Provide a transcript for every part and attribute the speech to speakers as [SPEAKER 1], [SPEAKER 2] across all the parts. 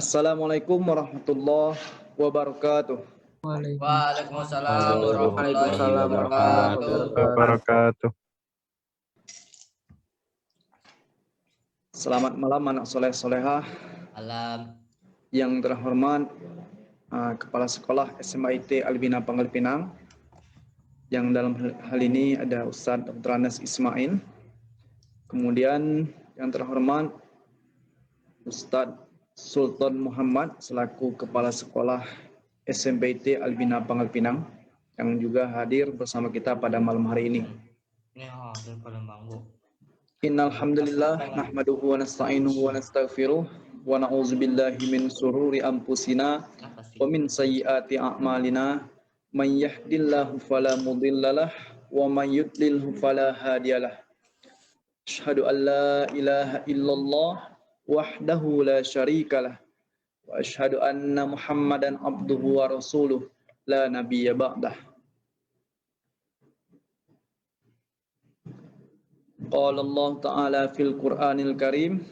[SPEAKER 1] Assalamualaikum warahmatullahi wabarakatuh.
[SPEAKER 2] Waalaikumsalam warahmatullahi
[SPEAKER 3] Waalaikumsalam warahmatullahi
[SPEAKER 2] wabarakatuh.
[SPEAKER 3] wabarakatuh.
[SPEAKER 1] Selamat malam anak soleh solehah
[SPEAKER 2] Alam.
[SPEAKER 1] yang terhormat Kepala Sekolah SMIT Albina Panggal Pinang, yang dalam hal ini ada Ustadz Dr. Anas Ismail. Kemudian yang terhormat Ustadz Sultan Muhammad selaku Kepala Sekolah SMPT Albina Panggal Pinang yang juga hadir bersama kita pada malam hari ini. Innal hamdalillah nahmaduhu wa nasta'inuhu wa nastaghfiruh wa na'udzu billahi min sururi anfusina wa min sayyiati a'malina may yahdihillahu fala mudhillalah wa may yudlilhu fala hadiyalah. Asyhadu an la ilaha illallah wahdahu la syarikalah wa asyhadu anna Muhammadan abduhu wa rasuluh la nabiyya ba'dah. Qala Allah Ta'ala fil Qur'anil Karim,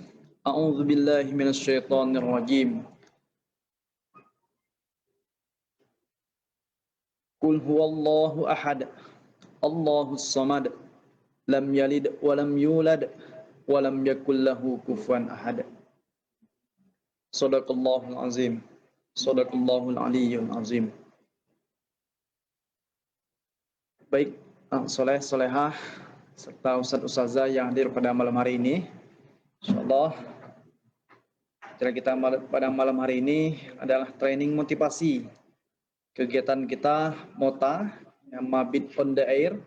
[SPEAKER 1] a'udzu billahi minasy syaithanir rajim. Qul huwallahu ahad, Allahus samad, lam yalid wa lam yulad wa lam yakul lahu kufuwan ahad. Shadaqallahul azim. Shadaqallahul aliyyul azim. Baik, soleh solehah serta ustaz-ustazah yang hadir pada malam hari ini. Insyaallah acara kita pada malam hari ini adalah training motivasi. Kegiatan kita MOTA, yang Mabit on the Air,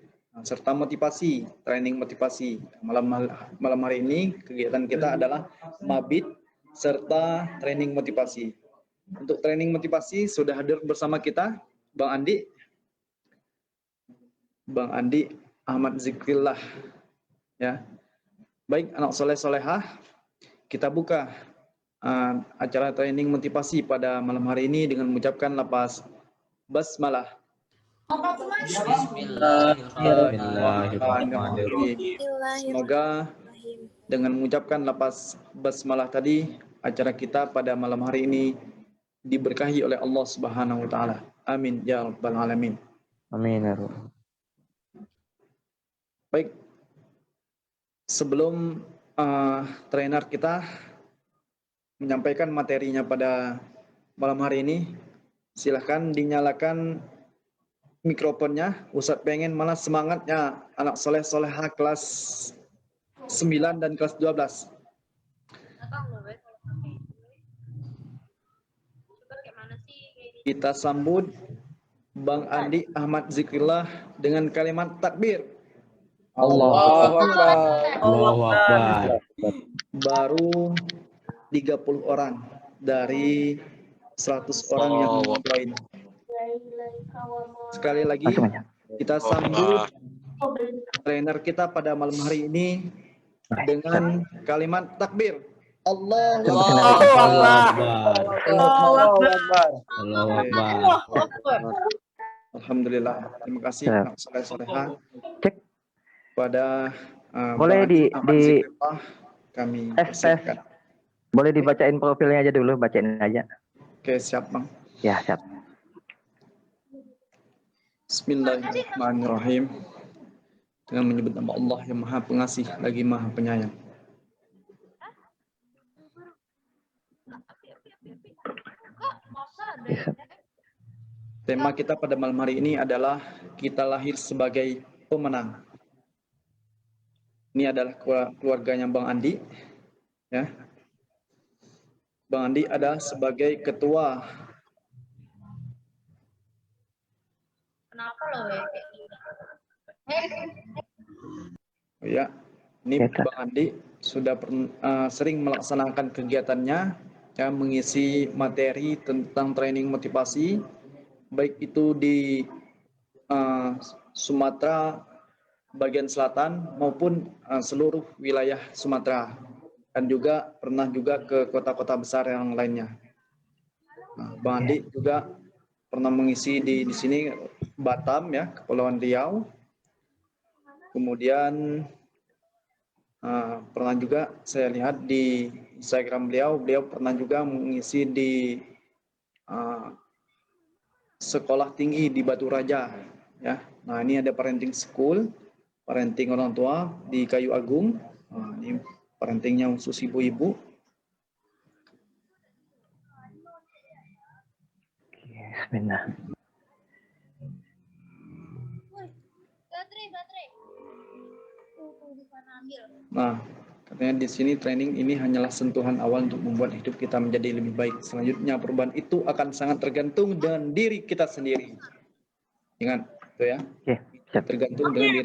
[SPEAKER 1] serta motivasi, training motivasi. Malam hari ini kegiatan kita adalah Mabit serta training motivasi. Untuk training motivasi sudah hadir bersama kita Bang Andi Ahmad Zikrillah, ya. Baik anak soleh solehah, kita buka acara training motivasi pada malam hari ini dengan mengucapkan lafaz basmalah. Bismillahirrahmanirrahim. Semoga dengan mengucapkan lafaz basmalah tadi, acara kita pada malam hari ini diberkahi oleh Allah Subhanahu wa taala. Amin ya rabbal alamin.
[SPEAKER 3] Amin ya rabbal.
[SPEAKER 1] Baik, sebelum trainer kita menyampaikan materinya pada malam hari ini, silahkan dinyalakan mikrofonnya. Ustadz pengen mana semangatnya anak soleh solehah kelas 9 dan kelas 12. Kita sambut Bang Andi Ahmad Zikrillah dengan kalimat takbir.
[SPEAKER 3] Allahu Akbar. Allahu Akbar.
[SPEAKER 1] Baru 30 orang dari 100 orang yang join. Sekali lagi kita sambut trainer kita pada malam hari ini dengan kalimat takbir. Allahu Akbar.
[SPEAKER 3] Allahu Akbar.
[SPEAKER 1] Alhamdulillah. Terima kasih anak soleh-solehah. Pada
[SPEAKER 3] boleh
[SPEAKER 1] kami
[SPEAKER 3] tes. Boleh dibacain profilnya aja dulu, bacain aja.
[SPEAKER 1] Oke, siap Bang.
[SPEAKER 3] Ya, siap.
[SPEAKER 1] Bismillahirrahmanirrahim. Dengan menyebut nama Allah yang Maha Pengasih lagi Maha Penyayang. Tema kita pada malam hari ini adalah kita lahir sebagai pemenang. Ini adalah keluarganya Bang Andi, ya. Bang Andi ada sebagai ketua.
[SPEAKER 2] Kenapa loh
[SPEAKER 1] Ya, ini Bang Andi sudah sering melaksanakan kegiatannya, ya, mengisi materi tentang training motivasi, baik itu di Sumatera bagian selatan maupun seluruh wilayah Sumatera, dan juga pernah juga ke kota-kota besar yang lainnya. Bang Andi juga pernah mengisi di sini Batam, ya, Kepulauan Riau. Kemudian pernah juga saya lihat di Instagram beliau. Beliau pernah juga mengisi di sekolah tinggi di Batu Raja. Ya, nah ini ada parenting school, parenting orang tua di Kayu Agung. Nah, ini parentingnya khusus ibu-ibu.
[SPEAKER 3] Bismillah.
[SPEAKER 2] Baterai. Di sana ambil.
[SPEAKER 1] Nah, katanya di sini training ini hanyalah sentuhan awal untuk membuat hidup kita menjadi lebih baik. Selanjutnya perubahan itu akan sangat tergantung dengan diri kita sendiri. Ingat, itu ya.
[SPEAKER 3] Oke, siap.
[SPEAKER 1] Tergantung dengan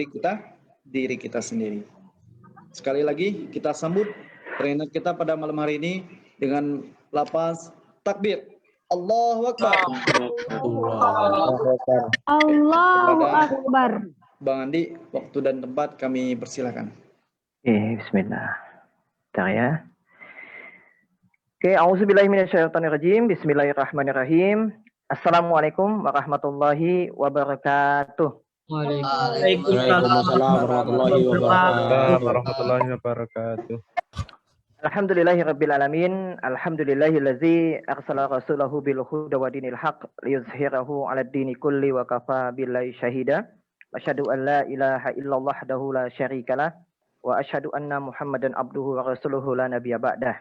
[SPEAKER 1] diri kita sendiri. Sekali lagi kita sambut trainer kita pada malam hari ini dengan lafaz takbir. Allahu Akbar.
[SPEAKER 4] Allahu Akbar.
[SPEAKER 1] Bang Andi, waktu dan tempat kami persilakan.
[SPEAKER 3] Oke, bismillah. Bentar ya. Oke, auzubillahiminasyaitonirrajim. Bismillahirrahmanirrahim. Assalamualaikum warahmatullahi wabarakatuh.
[SPEAKER 5] Waalaikumsalam warahmatullahi wabarakatuh.
[SPEAKER 3] Alhamdulillahirabbil alamin. Alhamdulillahillazi arsala rasulahu bil huda wa dinil haq liyuzhirahu 'alad dini kulli wa kafa billahi syahida. Asyhadu an la ilaha illallah wahdahu la syarikalah wa asyhadu anna Muhammadan abduhu wa rasuluhu la nabiyya ba'dah.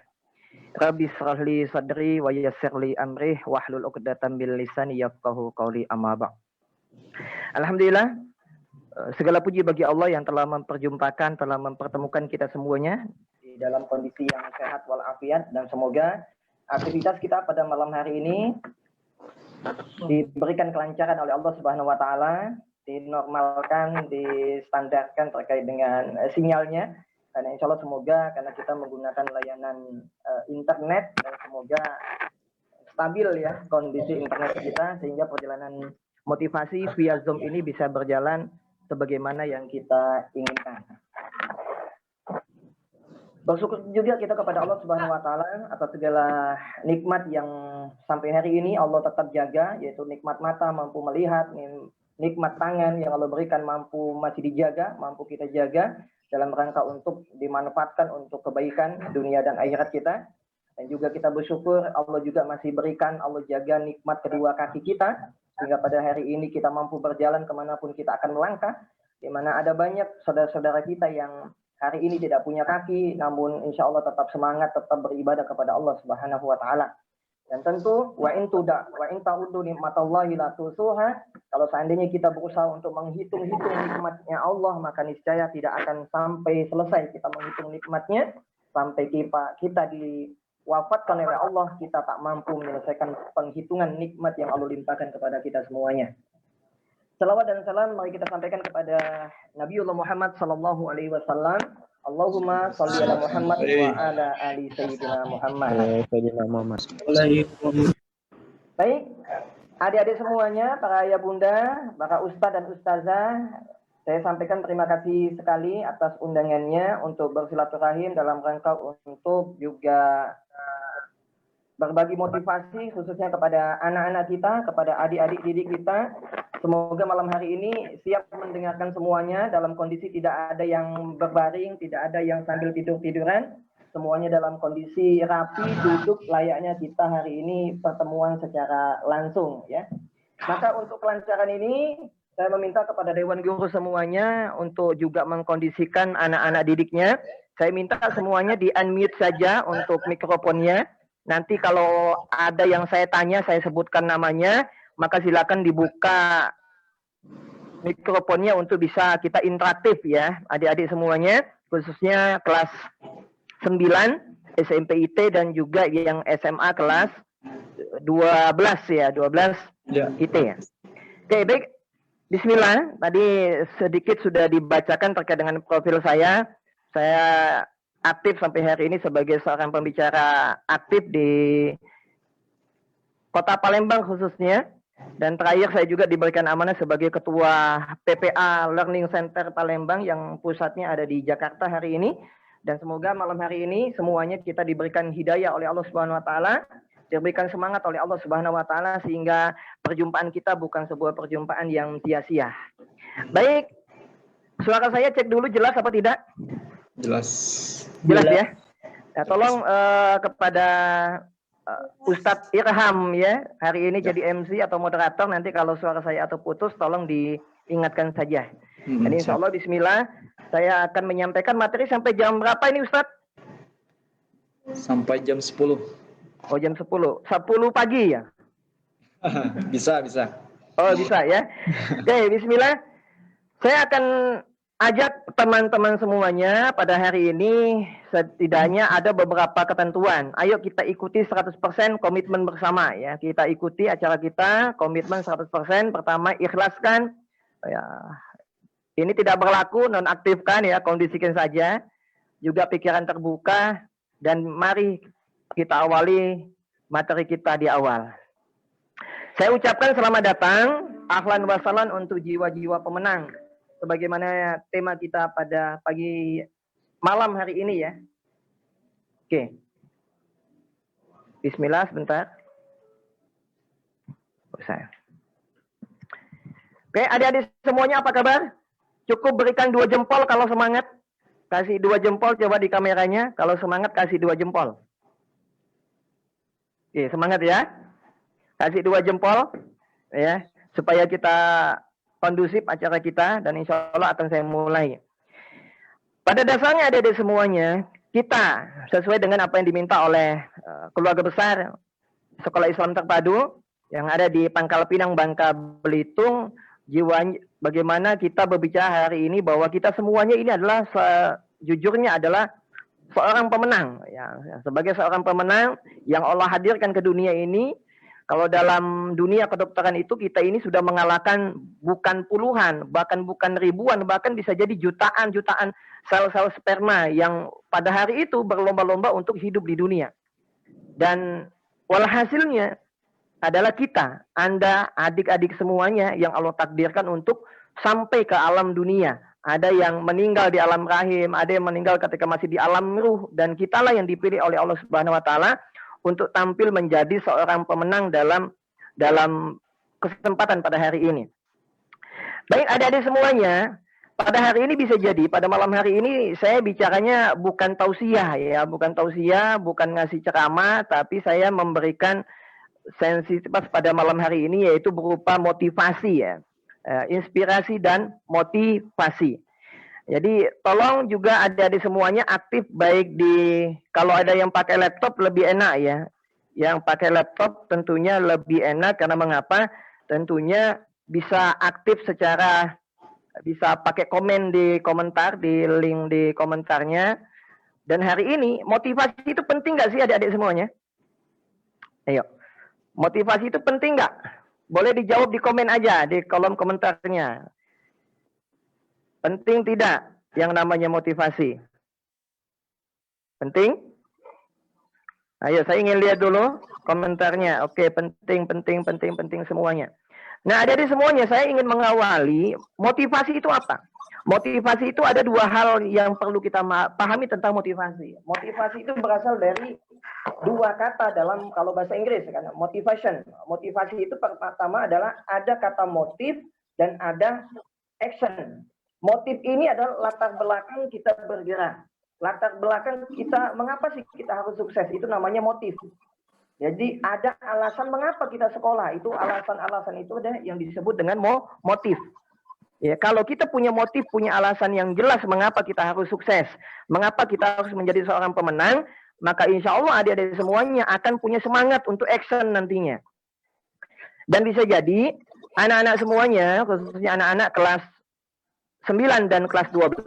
[SPEAKER 3] Rabbi shrah li sadri wa yassir li amri wahlul 'uqdatam min lisani yafqahu qawli amma ba'd. Alhamdulillah, segala puji bagi Allah yang telah memperjumpakan, telah mempertemukan kita semuanya di dalam kondisi yang sehat walafiat, dan semoga aktivitas kita pada malam hari ini diberikan kelancaran oleh Allah Subhanahu wa taala, dinormalkan, distandarkan terkait dengan sinyalnya. Dan insya Allah semoga karena kita menggunakan layanan internet, dan semoga stabil ya kondisi internet kita, sehingga perjalanan motivasi via Zoom ini bisa berjalan sebagaimana yang kita inginkan. Bersyukur juga kita kepada Allah Subhanahu wa taala atas segala nikmat yang sampai hari ini Allah tetap jaga, yaitu nikmat mata mampu melihat, nikmat tangan yang Allah berikan mampu masih dijaga, mampu kita jaga dalam rangka untuk dimanfaatkan untuk kebaikan dunia dan akhirat kita. Dan juga kita bersyukur Allah juga masih berikan, Allah jaga nikmat kedua kaki kita, sehingga pada hari ini kita mampu berjalan kemanapun kita akan melangkah, di mana ada banyak saudara-saudara kita yang hari ini tidak punya kaki, namun insya Allah tetap semangat, tetap beribadah kepada Allah Subhanahu wa taala. Dan tentu wa in ta'uddu nikmatallahi la tusuha, kalau seandainya kita berusaha untuk menghitung-hitung nikmatnya Allah, maka niscaya tidak akan sampai selesai kita menghitung nikmatnya, sampai kita diwafatkan oleh Allah, kita tak mampu menyelesaikan penghitungan nikmat yang Allah limpahkan kepada kita semuanya. Salawat dan salam mari kita sampaikan kepada Nabiullah Muhammad sallallahu alaihi wasallam. Allahumma shalli ala Muhammad wa ala ali sayyidina Muhammad. Baik, adik-adik semuanya, para ayah bunda, para ustadz dan ustazah, saya sampaikan terima kasih sekali atas undangannya untuk bersilaturahim dalam rangka untuk juga berbagi motivasi khususnya kepada anak-anak kita, kepada adik-adik didik kita. Semoga malam hari ini siap mendengarkan semuanya dalam kondisi tidak ada yang berbaring, tidak ada yang sambil tidur-tiduran. Semuanya dalam kondisi rapi, duduk layaknya kita hari ini pertemuan secara langsung ya. Maka untuk kelancaran ini saya meminta kepada Dewan Guru semuanya untuk juga mengkondisikan anak-anak didiknya. Saya minta semuanya di-unmute saja untuk mikrofonnya. Nanti kalau ada yang saya tanya, saya sebutkan namanya, maka silakan dibuka mikrofonnya untuk bisa kita interaktif ya, adik-adik semuanya, khususnya kelas 9 SMP IT dan juga yang SMA kelas 12 ya, 12 IT ya. Oke, baik. Bismillah, tadi sedikit sudah dibacakan terkait dengan profil saya. Saya aktif sampai hari ini sebagai seorang pembicara aktif di Kota Palembang khususnya. Dan terakhir saya juga diberikan amanah sebagai Ketua PPA Learning Center Palembang yang pusatnya ada di Jakarta hari ini. Dan semoga malam hari ini semuanya kita diberikan hidayah oleh Allah Subhanahu wa taala, diberikan semangat oleh Allah Subhanahu wa taala sehingga perjumpaan kita bukan sebuah perjumpaan yang sia-sia. Baik. Suara saya cek dulu jelas apa tidak?
[SPEAKER 1] Jelas.
[SPEAKER 3] Jelas ya. Ya, tolong kepada Ustadz Irham ya, hari ini jadi MC atau moderator, nanti kalau suara saya atau putus tolong diingatkan saja. Dan insya Allah bismillah, saya akan menyampaikan materi sampai jam berapa ini Ustadz?
[SPEAKER 1] Sampai jam 10.
[SPEAKER 3] Oh jam 10, 10 pagi ya?
[SPEAKER 1] Bisa.
[SPEAKER 3] Oh bisa ya. Oke, bismillah. Saya akan ajak teman-teman semuanya pada hari ini setidaknya ada beberapa ketentuan. Ayo kita ikuti 100% komitmen bersama ya. Kita ikuti acara kita, komitmen 100%. Pertama, ikhlaskan. Ya, ini tidak berlaku, nonaktifkan ya, kondisikan saja. Juga pikiran terbuka dan mari kita awali materi kita di awal. Saya ucapkan selamat datang, ahlan wa sahlan untuk jiwa-jiwa pemenang. Sebagaimana tema kita pada pagi malam hari ini ya. Oke. Bismillah sebentar. Oke, adik-adik semuanya apa kabar? Cukup berikan 2 jempol kalau semangat. Kasih 2 jempol coba di kameranya. Kalau semangat kasih 2 jempol. Oke, semangat ya. Kasih 2 jempol ya, supaya kita kondusif acara kita, dan insya Allah akan saya mulai. Pada dasarnya adik-adik semuanya, kita sesuai dengan apa yang diminta oleh keluarga besar Sekolah Islam Terpadu yang ada di Pangkal Pinang, Bangka Belitung, bagaimana kita berbicara hari ini bahwa kita semuanya ini adalah sejujurnya adalah seorang pemenang. Ya, sebagai seorang pemenang yang Allah hadirkan ke dunia ini. Kalau dalam dunia kedokteran itu kita ini sudah mengalahkan bukan puluhan, bahkan bukan ribuan, bahkan bisa jadi jutaan sel-sel sperma yang pada hari itu berlomba-lomba untuk hidup di dunia. Dan walhasilnya adalah kita, Anda, adik-adik semuanya yang Allah takdirkan untuk sampai ke alam dunia. Ada yang meninggal di alam rahim, ada yang meninggal ketika masih di alam ruh, dan kitalah yang dipilih oleh Allah Subhanahu wa taala untuk tampil menjadi seorang pemenang dalam kesempatan pada hari ini. Baik adik-adik semuanya, pada hari ini bisa jadi, pada malam hari ini saya bicaranya bukan tausiah ya, bukan ngasih ceramah, tapi saya memberikan sensitivitas pada malam hari ini yaitu berupa motivasi ya, inspirasi dan motivasi. Jadi tolong juga adik-adik semuanya aktif, baik di, kalau ada yang pakai laptop lebih enak ya. Yang pakai laptop tentunya lebih enak, karena mengapa? Tentunya bisa aktif secara, bisa pakai komen di komentar, di link di komentarnya. Dan hari ini motivasi itu penting nggak sih adik-adik semuanya? Ayo, motivasi itu penting nggak? Boleh dijawab di komen aja, di kolom komentarnya. Penting tidak yang namanya motivasi? Penting? Ayo, saya ingin lihat dulu komentarnya. Oke, penting semuanya. Nah, adik-adik semuanya, saya ingin mengawali motivasi itu apa? Motivasi itu ada 2 hal yang perlu kita pahami tentang motivasi. Motivasi itu berasal dari 2 kata dalam, kalau bahasa Inggris kan, motivation. Motivasi itu pertama adalah ada kata motif dan ada action. Motif ini adalah latar belakang kita bergerak. Latar belakang kita, mengapa sih kita harus sukses, itu namanya motif. Jadi ada alasan mengapa kita sekolah, itu alasan-alasan itu ada yang disebut dengan motif. Ya, kalau kita punya motif, punya alasan yang jelas mengapa kita harus sukses, mengapa kita harus menjadi seorang pemenang, maka insya Allah adik-adik semuanya akan punya semangat untuk action nantinya. Dan bisa jadi anak-anak semuanya, khususnya anak-anak kelas 9 dan kelas 12,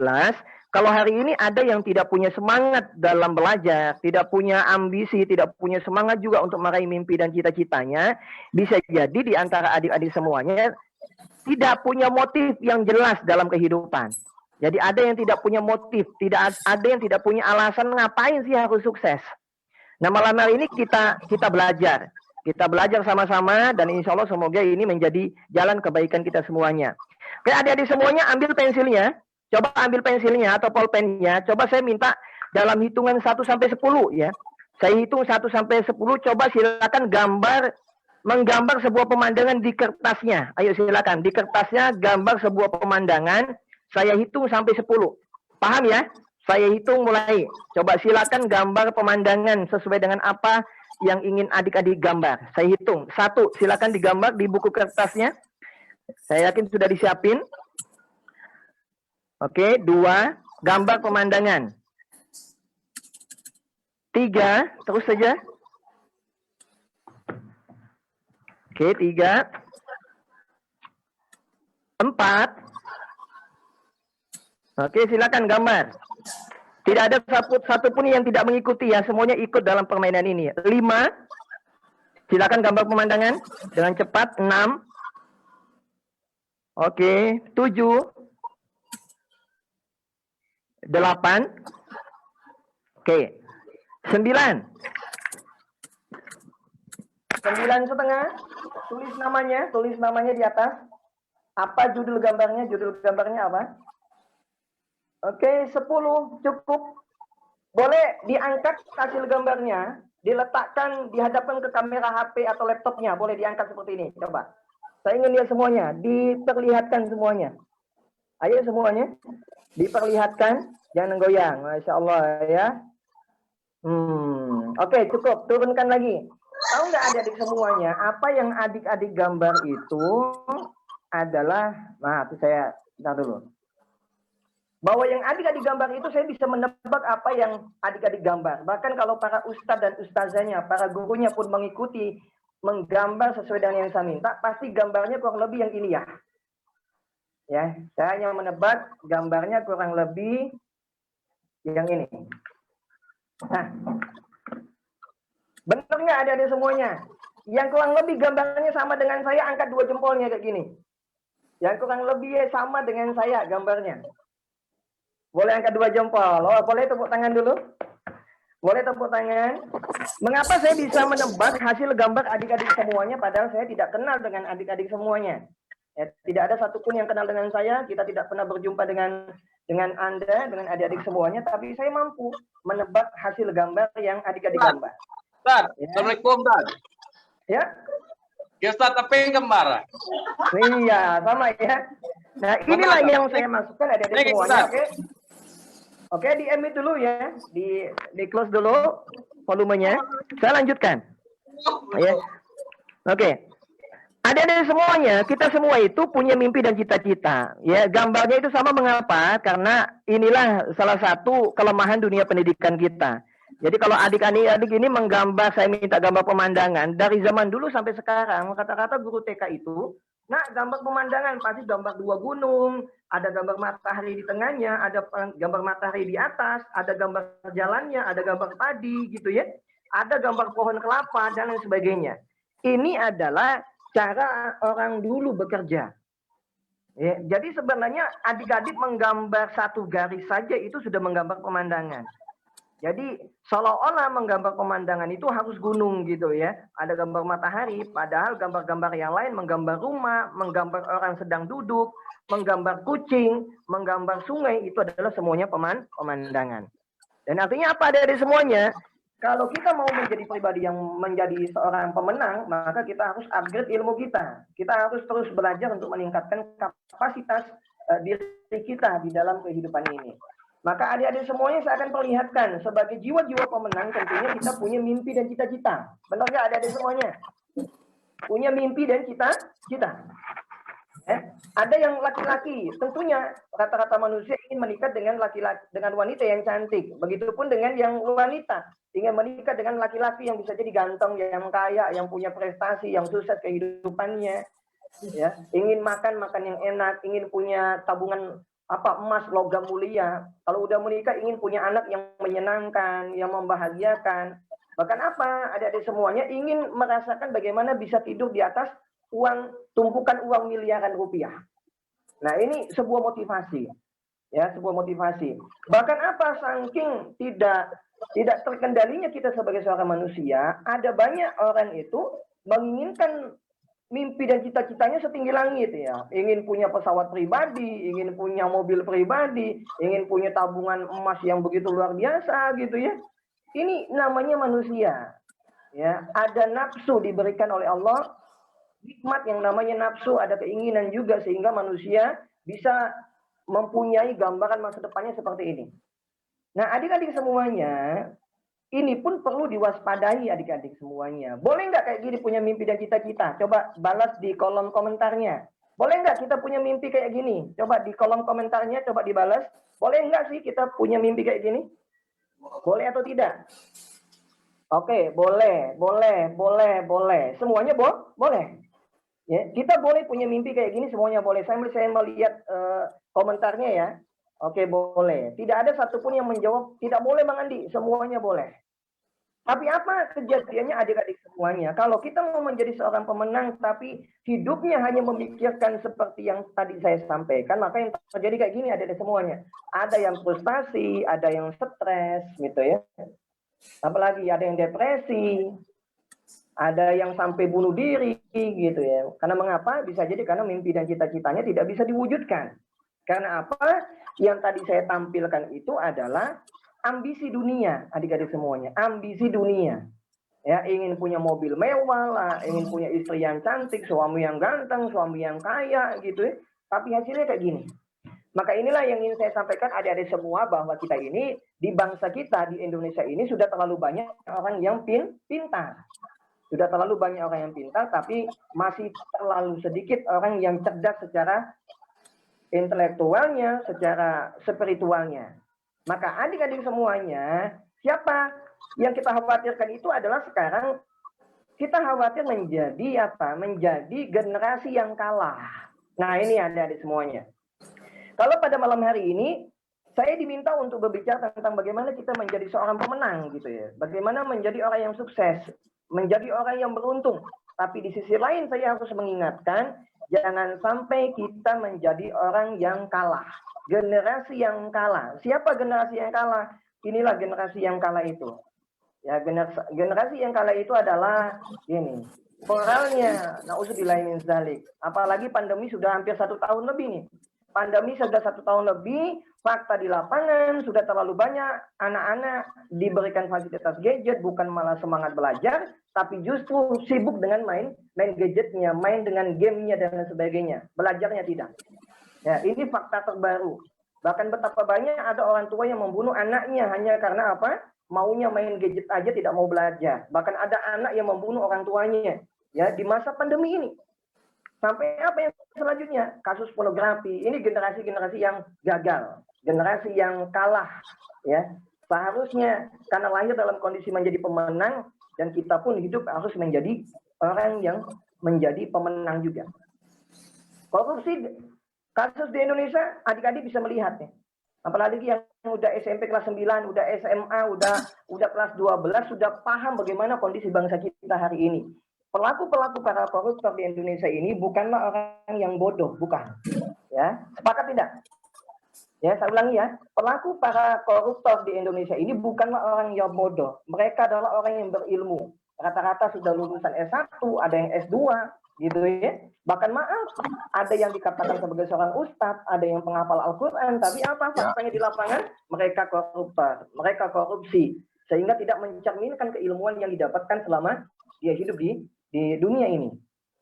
[SPEAKER 3] kalau hari ini ada yang tidak punya semangat dalam belajar, tidak punya ambisi, tidak punya semangat juga untuk meraih mimpi dan cita-citanya, bisa jadi di antara adik-adik semuanya tidak punya motif yang jelas dalam kehidupan. Jadi ada yang tidak punya motif, ada yang tidak punya alasan ngapain sih harus sukses. Nah, malam hari ini kita belajar. Kita belajar sama-sama, dan insya Allah semoga ini menjadi jalan kebaikan kita semuanya. Oke, adik-adik semuanya ambil pensilnya. Coba ambil pensilnya atau pulpennya. Coba saya minta dalam hitungan 1 sampai 10 ya. Saya hitung 1 sampai 10. Coba silakan menggambar sebuah pemandangan di kertasnya. Ayo silakan di kertasnya gambar sebuah pemandangan. Saya hitung sampai 10. Paham ya? Saya hitung mulai. Coba silakan gambar pemandangan sesuai dengan apa yang ingin adik-adik gambar. Saya hitung. 1, silakan digambar di buku kertasnya. Saya yakin sudah disiapin. Oke, 2, gambar pemandangan. 3, terus saja. Oke, 3. 4. Oke, silakan gambar. Tidak ada satu pun yang tidak mengikuti ya, semuanya ikut dalam permainan ini. 5, silakan gambar pemandangan dengan cepat. 6, oke. 7, 8, oke. 9, 9,5. Tulis namanya di atas. Apa judul gambarnya? Judul gambarnya apa? Oke, 10 cukup. Boleh diangkat hasil gambarnya, diletakkan, dihadapkan ke kamera HP atau laptopnya. Boleh diangkat seperti ini. Coba. Saya ingin lihat semuanya. Diperlihatkan semuanya. Ayo semuanya. Diperlihatkan. Jangan goyang. Masya Allah ya. Oke, cukup. Turunkan lagi. Tahu nggak adik-adik semuanya? Apa yang adik-adik gambar itu adalah, nah itu saya bentar dulu. Bahwa yang adik-adik gambar itu saya bisa menebak apa yang adik-adik gambar. Bahkan kalau para ustadz dan ustazahnya, para gurunya pun mengikuti, menggambar sesuai dengan yang saya minta, pasti gambarnya kurang lebih yang ini ya. Ya, saya hanya menebak gambarnya kurang lebih yang ini. Nah, benar nggak adik-adik semuanya? Yang kurang lebih gambarnya sama dengan saya, angkat 2 jempolnya kayak gini. Yang kurang lebih sama dengan saya gambarnya. Boleh angkat 2 jempol. Oh, boleh tepuk tangan dulu. Boleh tepuk tangan. Mengapa saya bisa menebak hasil gambar adik-adik semuanya, padahal saya tidak kenal dengan adik-adik semuanya. Ya, tidak ada satupun yang kenal dengan saya. Kita tidak pernah berjumpa dengan Anda, dengan adik-adik semuanya. Tapi saya mampu menebak hasil gambar yang adik-adik gambar.
[SPEAKER 5] Ustaz,
[SPEAKER 3] Ya.
[SPEAKER 5] Assalamualaikum, Ustaz.
[SPEAKER 3] Ya.
[SPEAKER 5] Ya, Ustaz, apa yang gambar?
[SPEAKER 3] Iya, sama ya. Nah, inilah yang saya masukkan adik-adik semuanya. Oke. Oke, di mute dulu ya. Di close dulu volumenya. Saya lanjutkan. Ya. Oke. Adik-adik semuanya, kita semua itu punya mimpi dan cita-cita. Ya, gambarnya itu sama mengapa? Karena inilah salah satu kelemahan dunia pendidikan kita. Jadi kalau adik-adik ini menggambar, saya minta gambar pemandangan dari zaman dulu sampai sekarang, kata-kata guru TK itu, nah gambar pemandangan pasti gambar 2 gunung, ada gambar matahari di tengahnya, ada gambar matahari di atas, ada gambar jalannya, ada gambar padi gitu ya, ada gambar pohon kelapa dan lain sebagainya. Ini adalah cara orang dulu bekerja. Ya, jadi sebenarnya adik-adik menggambar 1 garis saja itu sudah menggambar pemandangan. Jadi seolah-olah menggambar pemandangan itu harus gunung gitu ya. Ada gambar matahari, padahal gambar-gambar yang lain menggambar rumah, menggambar orang sedang duduk, menggambar kucing, menggambar sungai, itu adalah semuanya pemandangan. Dan artinya apa dari semuanya? Kalau kita mau menjadi pribadi yang menjadi seorang pemenang, maka kita harus upgrade ilmu kita. Kita harus terus belajar untuk meningkatkan kapasitas diri kita di dalam kehidupan ini. Maka adik-adik semuanya saya akan perlihatkan sebagai jiwa-jiwa pemenang tentunya kita punya mimpi dan cita-cita. Benar nggak adik-adik semuanya? Punya mimpi dan cita-cita. Ada yang laki-laki, tentunya rata-rata manusia ingin menikah dengan laki-laki, dengan wanita yang cantik. Begitupun dengan yang wanita ingin menikah dengan laki-laki yang bisa jadi ganteng, yang kaya, yang punya prestasi, yang sukses kehidupannya. Ya, ingin makan yang enak, ingin punya tabungan emas, logam mulia. Kalau udah menikah ingin punya anak yang menyenangkan, yang membahagiakan. Bahkan apa? Adik-adik semuanya ingin merasakan bagaimana bisa tidur di atas tumpukan uang miliaran rupiah. Nah, ini sebuah motivasi. Ya, sebuah motivasi. Bahkan apa? Saking tidak terkendalinya kita sebagai seorang manusia, ada banyak orang itu menginginkan mimpi dan cita-citanya setinggi langit ya. Ingin punya pesawat pribadi, ingin punya mobil pribadi, ingin punya tabungan emas yang begitu luar biasa gitu ya. Ini namanya manusia. Ya, ada nafsu diberikan oleh Allah, hikmat yang namanya nafsu, ada keinginan juga sehingga manusia bisa mempunyai gambaran masa depannya seperti ini. Nah, adik-adik semuanya, ini pun perlu diwaspadai adik-adik semuanya. Boleh nggak kayak gini punya mimpi dan cita-cita? Coba balas di kolom komentarnya. Boleh nggak kita punya mimpi kayak gini? Coba di kolom komentarnya, coba dibalas. Boleh nggak sih kita punya mimpi kayak gini? Boleh atau tidak? Oke, boleh. Semuanya boleh. Ya, kita boleh punya mimpi kayak gini, semuanya boleh. Saya melihat komentarnya ya. Oke, boleh. Tidak ada satupun yang menjawab tidak boleh, Bang Andi. Semuanya boleh. Tapi apa kejadiannya adik-adik semuanya? Kalau kita mau menjadi seorang pemenang, tapi hidupnya hanya memikirkan seperti yang tadi saya sampaikan, maka yang terjadi kayak gini adik-adik semuanya. Ada yang frustasi, ada yang stres, gitu ya. Apalagi ada yang depresi, ada yang sampai bunuh diri, gitu ya. Karena mengapa? Bisa jadi karena mimpi dan cita-citanya tidak bisa diwujudkan. Karena apa? Yang tadi saya tampilkan itu adalah ambisi dunia, adik-adik semuanya. Ambisi dunia. Ya, ingin punya mobil mewah lah, ingin punya istri yang cantik, suami yang ganteng, suami yang kaya, gitu ya. Tapi hasilnya kayak gini. Maka inilah yang ingin saya sampaikan adik-adik semua, bahwa kita ini, di bangsa kita, di Indonesia ini, sudah terlalu banyak orang yang pintar. Sudah terlalu banyak orang yang pintar, tapi masih terlalu sedikit orang yang cerdas secara intelektualnya, secara spiritualnya. Maka adik-adik semuanya, siapa yang kita khawatirkan itu adalah sekarang kita khawatir menjadi apa? Menjadi generasi yang kalah. Nah, ini adik-adik semuanya. Kalau pada malam hari ini saya diminta untuk berbicara tentang bagaimana kita menjadi seorang pemenang gitu ya. Bagaimana menjadi orang yang sukses, menjadi orang yang beruntung. Tapi di sisi lain saya harus mengingatkan, jangan sampai kita menjadi orang yang kalah. Generasi yang kalah. Siapa generasi yang kalah? Inilah generasi yang kalah itu. Ya, generasi yang kalah itu adalah ini. Moralnya, na'udzubillahi min dzalik. Apalagi pandemi sudah hampir 1 tahun lebih nih. Pandemi sudah 1 tahun lebih, fakta di lapangan sudah terlalu banyak anak-anak diberikan fasilitas gadget, bukan malah semangat belajar, tapi justru sibuk dengan main gadgetnya, main dengan gamenya dan sebagainya. Belajarnya tidak. Ya, ini fakta terbaru. Bahkan betapa banyak ada orang tua yang membunuh anaknya hanya karena apa? Maunya main gadget aja, tidak mau belajar. Bahkan ada anak yang membunuh orang tuanya ya di masa pandemi ini. Sampai apa yang selanjutnya? Kasus pornografi. Ini generasi-generasi yang gagal, generasi yang kalah ya. Seharusnya karena lahir dalam kondisi menjadi pemenang, dan kita pun hidup harus menjadi orang yang menjadi pemenang juga. Korupsi, kasus di Indonesia adik-adik bisa melihat nih. Apalagi yang udah SMP kelas 9, udah SMA, udah kelas 12, sudah paham bagaimana kondisi bangsa kita hari ini. Pelaku-pelaku para koruptor di Indonesia ini bukanlah orang yang bodoh, bukan. Ya, sepakat tidak? Ya, saya ulangi ya. Pelaku para koruptor di Indonesia ini bukanlah orang yang bodoh. Mereka adalah orang yang berilmu. Rata-rata sudah lulusan S1, ada yang S2, gitu ya. Bahkan maaf, ada yang dikatakan sebagai seorang ustadz, ada yang penghafal Al-Quran, tapi apa faktanya di lapangan? Mereka koruptor, mereka korupsi, sehingga tidak mencerminkan keilmuan yang didapatkan selama dia hidup di dunia ini.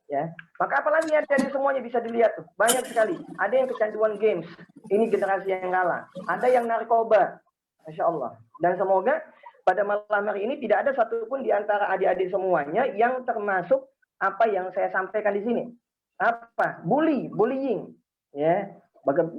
[SPEAKER 3] Ya, maka apalagi ada di semuanya bisa dilihat tuh, banyak sekali. Ada yang kecanduan games, ini generasi yang kalah. Ada yang narkoba, Masya Allah. Dan semoga pada malam hari ini tidak ada satupun di antara adik-adik semuanya yang termasuk apa yang saya sampaikan di sini. Apa? Bullying. Ya,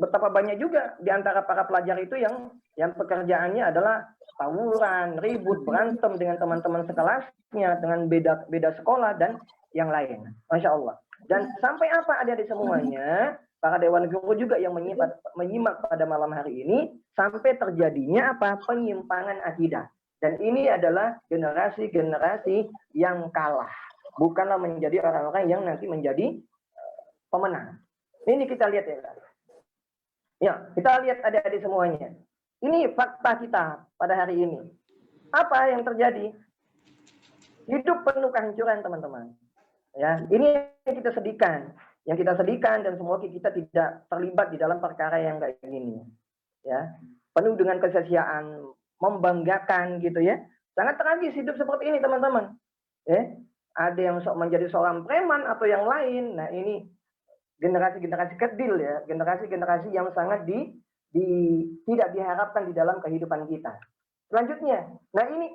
[SPEAKER 3] betapa banyak juga di antara para pelajar itu yang pekerjaannya adalah tawuran, ribut, berantem dengan teman-teman sekelasnya, dengan beda sekolah dan yang lain. Masya Allah. Dan sampai apa adik-adik semuanya, para dewan guru juga yang menyimak pada malam hari ini, sampai terjadinya apa? Penyimpangan akidah. Dan ini adalah generasi-generasi yang kalah. Bukanlah menjadi orang-orang yang nanti menjadi pemenang. Ini kita lihat ya. Ya, kita lihat adik-adik semuanya. Ini fakta kita pada hari ini. Apa yang terjadi? Hidup penuh kehancuran, teman-teman. Ya, ini yang kita sedihkan. Yang kita sedihkan, dan semoga kita tidak terlibat di dalam perkara yang kayak gini. Ya, penuh dengan kesia-siaan, membanggakan gitu ya. Sangat tragis hidup seperti ini, teman-teman. Ya, ada yang menjadi seorang preman atau yang lain. Nah, ini generasi-generasi kerdil ya, generasi-generasi yang sangat tidak diharapkan di dalam kehidupan kita. Selanjutnya, nah ini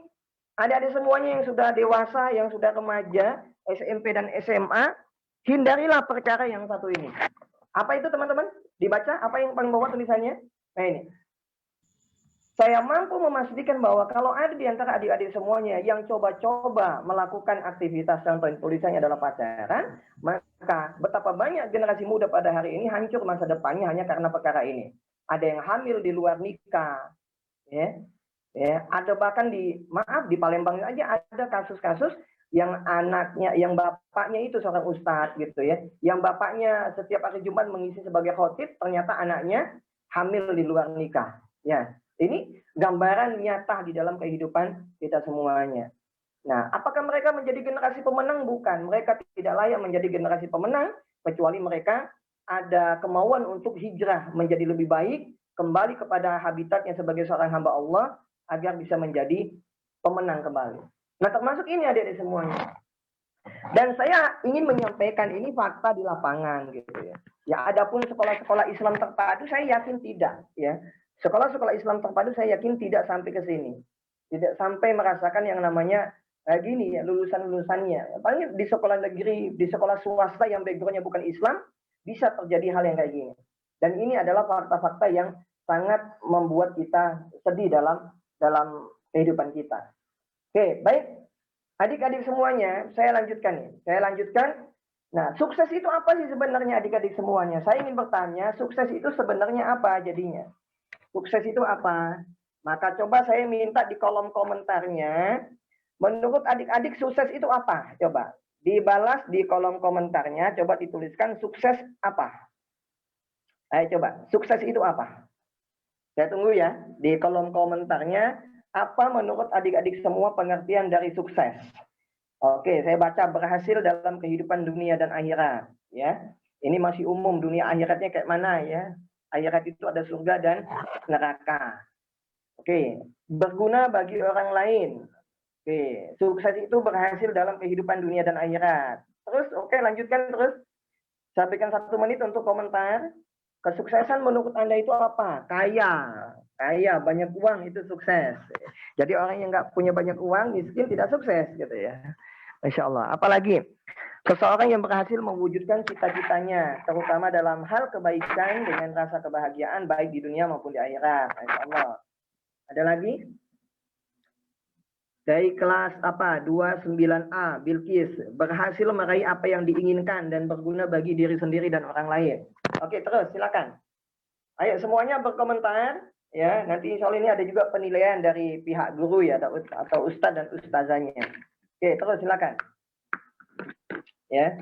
[SPEAKER 3] adik-adik semuanya yang sudah dewasa, yang sudah remaja, SMP dan SMA, hindarilah perkara yang satu ini. Apa itu teman-teman? Dibaca, apa yang paling bawah tulisannya? Nah ini. Saya mampu memastikan bahwa kalau ada di antara adik-adik semuanya yang coba-coba melakukan aktivitas yang paling tulisannya adalah pacaran, maka betapa banyak generasi muda pada hari ini hancur masa depannya hanya karena perkara ini. Ada yang hamil di luar nikah, ya, ada bahkan di Palembang aja ada kasus-kasus yang anaknya, yang bapaknya itu seorang ustadz gitu ya, yang bapaknya setiap hari Jumat mengisi sebagai khotib, ternyata anaknya hamil di luar nikah, ya. Ini gambaran nyata di dalam kehidupan kita semuanya. Nah, apakah mereka menjadi generasi pemenang? Bukan. Mereka tidak layak menjadi generasi pemenang, kecuali mereka ada kemauan untuk hijrah menjadi lebih baik, kembali kepada habitatnya sebagai seorang hamba Allah, agar bisa menjadi pemenang kembali. Nah, termasuk ini adik-adik semuanya. Dan saya ingin menyampaikan ini fakta di lapangan gitu ya. Ya, adapun sekolah-sekolah Islam terpadu saya yakin tidak ya. Sekolah-sekolah Islam terpadu saya yakin tidak sampai ke sini. Tidak sampai merasakan yang namanya gini ya, lulusan-lulusannya. Paling di sekolah negeri, di sekolah swasta yang backgroundnya bukan Islam, bisa terjadi hal yang kayak gini. Dan ini adalah fakta-fakta yang sangat membuat kita sedih dalam kehidupan kita. Oke, baik. Adik-adik semuanya, saya lanjutkan nih. Saya lanjutkan. Nah, sukses itu apa sih sebenarnya adik-adik semuanya? Saya ingin bertanya, sukses itu sebenarnya apa jadinya? Sukses itu apa? Maka coba saya minta di kolom komentarnya, menurut adik-adik sukses itu apa? Coba dibalas di kolom komentarnya, coba dituliskan sukses apa? Ayo coba, sukses itu apa? Saya tunggu ya, di kolom komentarnya, apa menurut adik-adik semua pengertian dari sukses? Oke, saya baca berhasil dalam kehidupan dunia dan akhirat. Ya, ini masih umum, dunia akhiratnya kayak mana ya? Akhirat itu ada surga dan neraka. Oke, berguna bagi orang lain. Oke, sukses itu berhasil dalam kehidupan dunia dan akhirat. Terus, oke, lanjutkan terus. Saya berikan 1 menit untuk komentar. Kesuksesan menurut Anda itu apa? Kaya, banyak uang itu sukses. Jadi orang yang nggak punya banyak uang, miskin tidak sukses gitu ya. Masya Allah. Apalagi seseorang yang berhasil mewujudkan cita-citanya, terutama dalam hal kebaikan dengan rasa kebahagiaan baik di dunia maupun di akhirat. Masya Allah. Ada lagi? Dari kelas apa? 29A, Bilqis berhasil meraih apa yang diinginkan dan berguna bagi diri sendiri dan orang lain. Oke, terus silakan. Ayo semuanya berkomentar ya. Nanti insya Allah ini ada juga penilaian dari pihak guru ya atau ustadz dan ustazanya. Oke, terus silakan. Ya,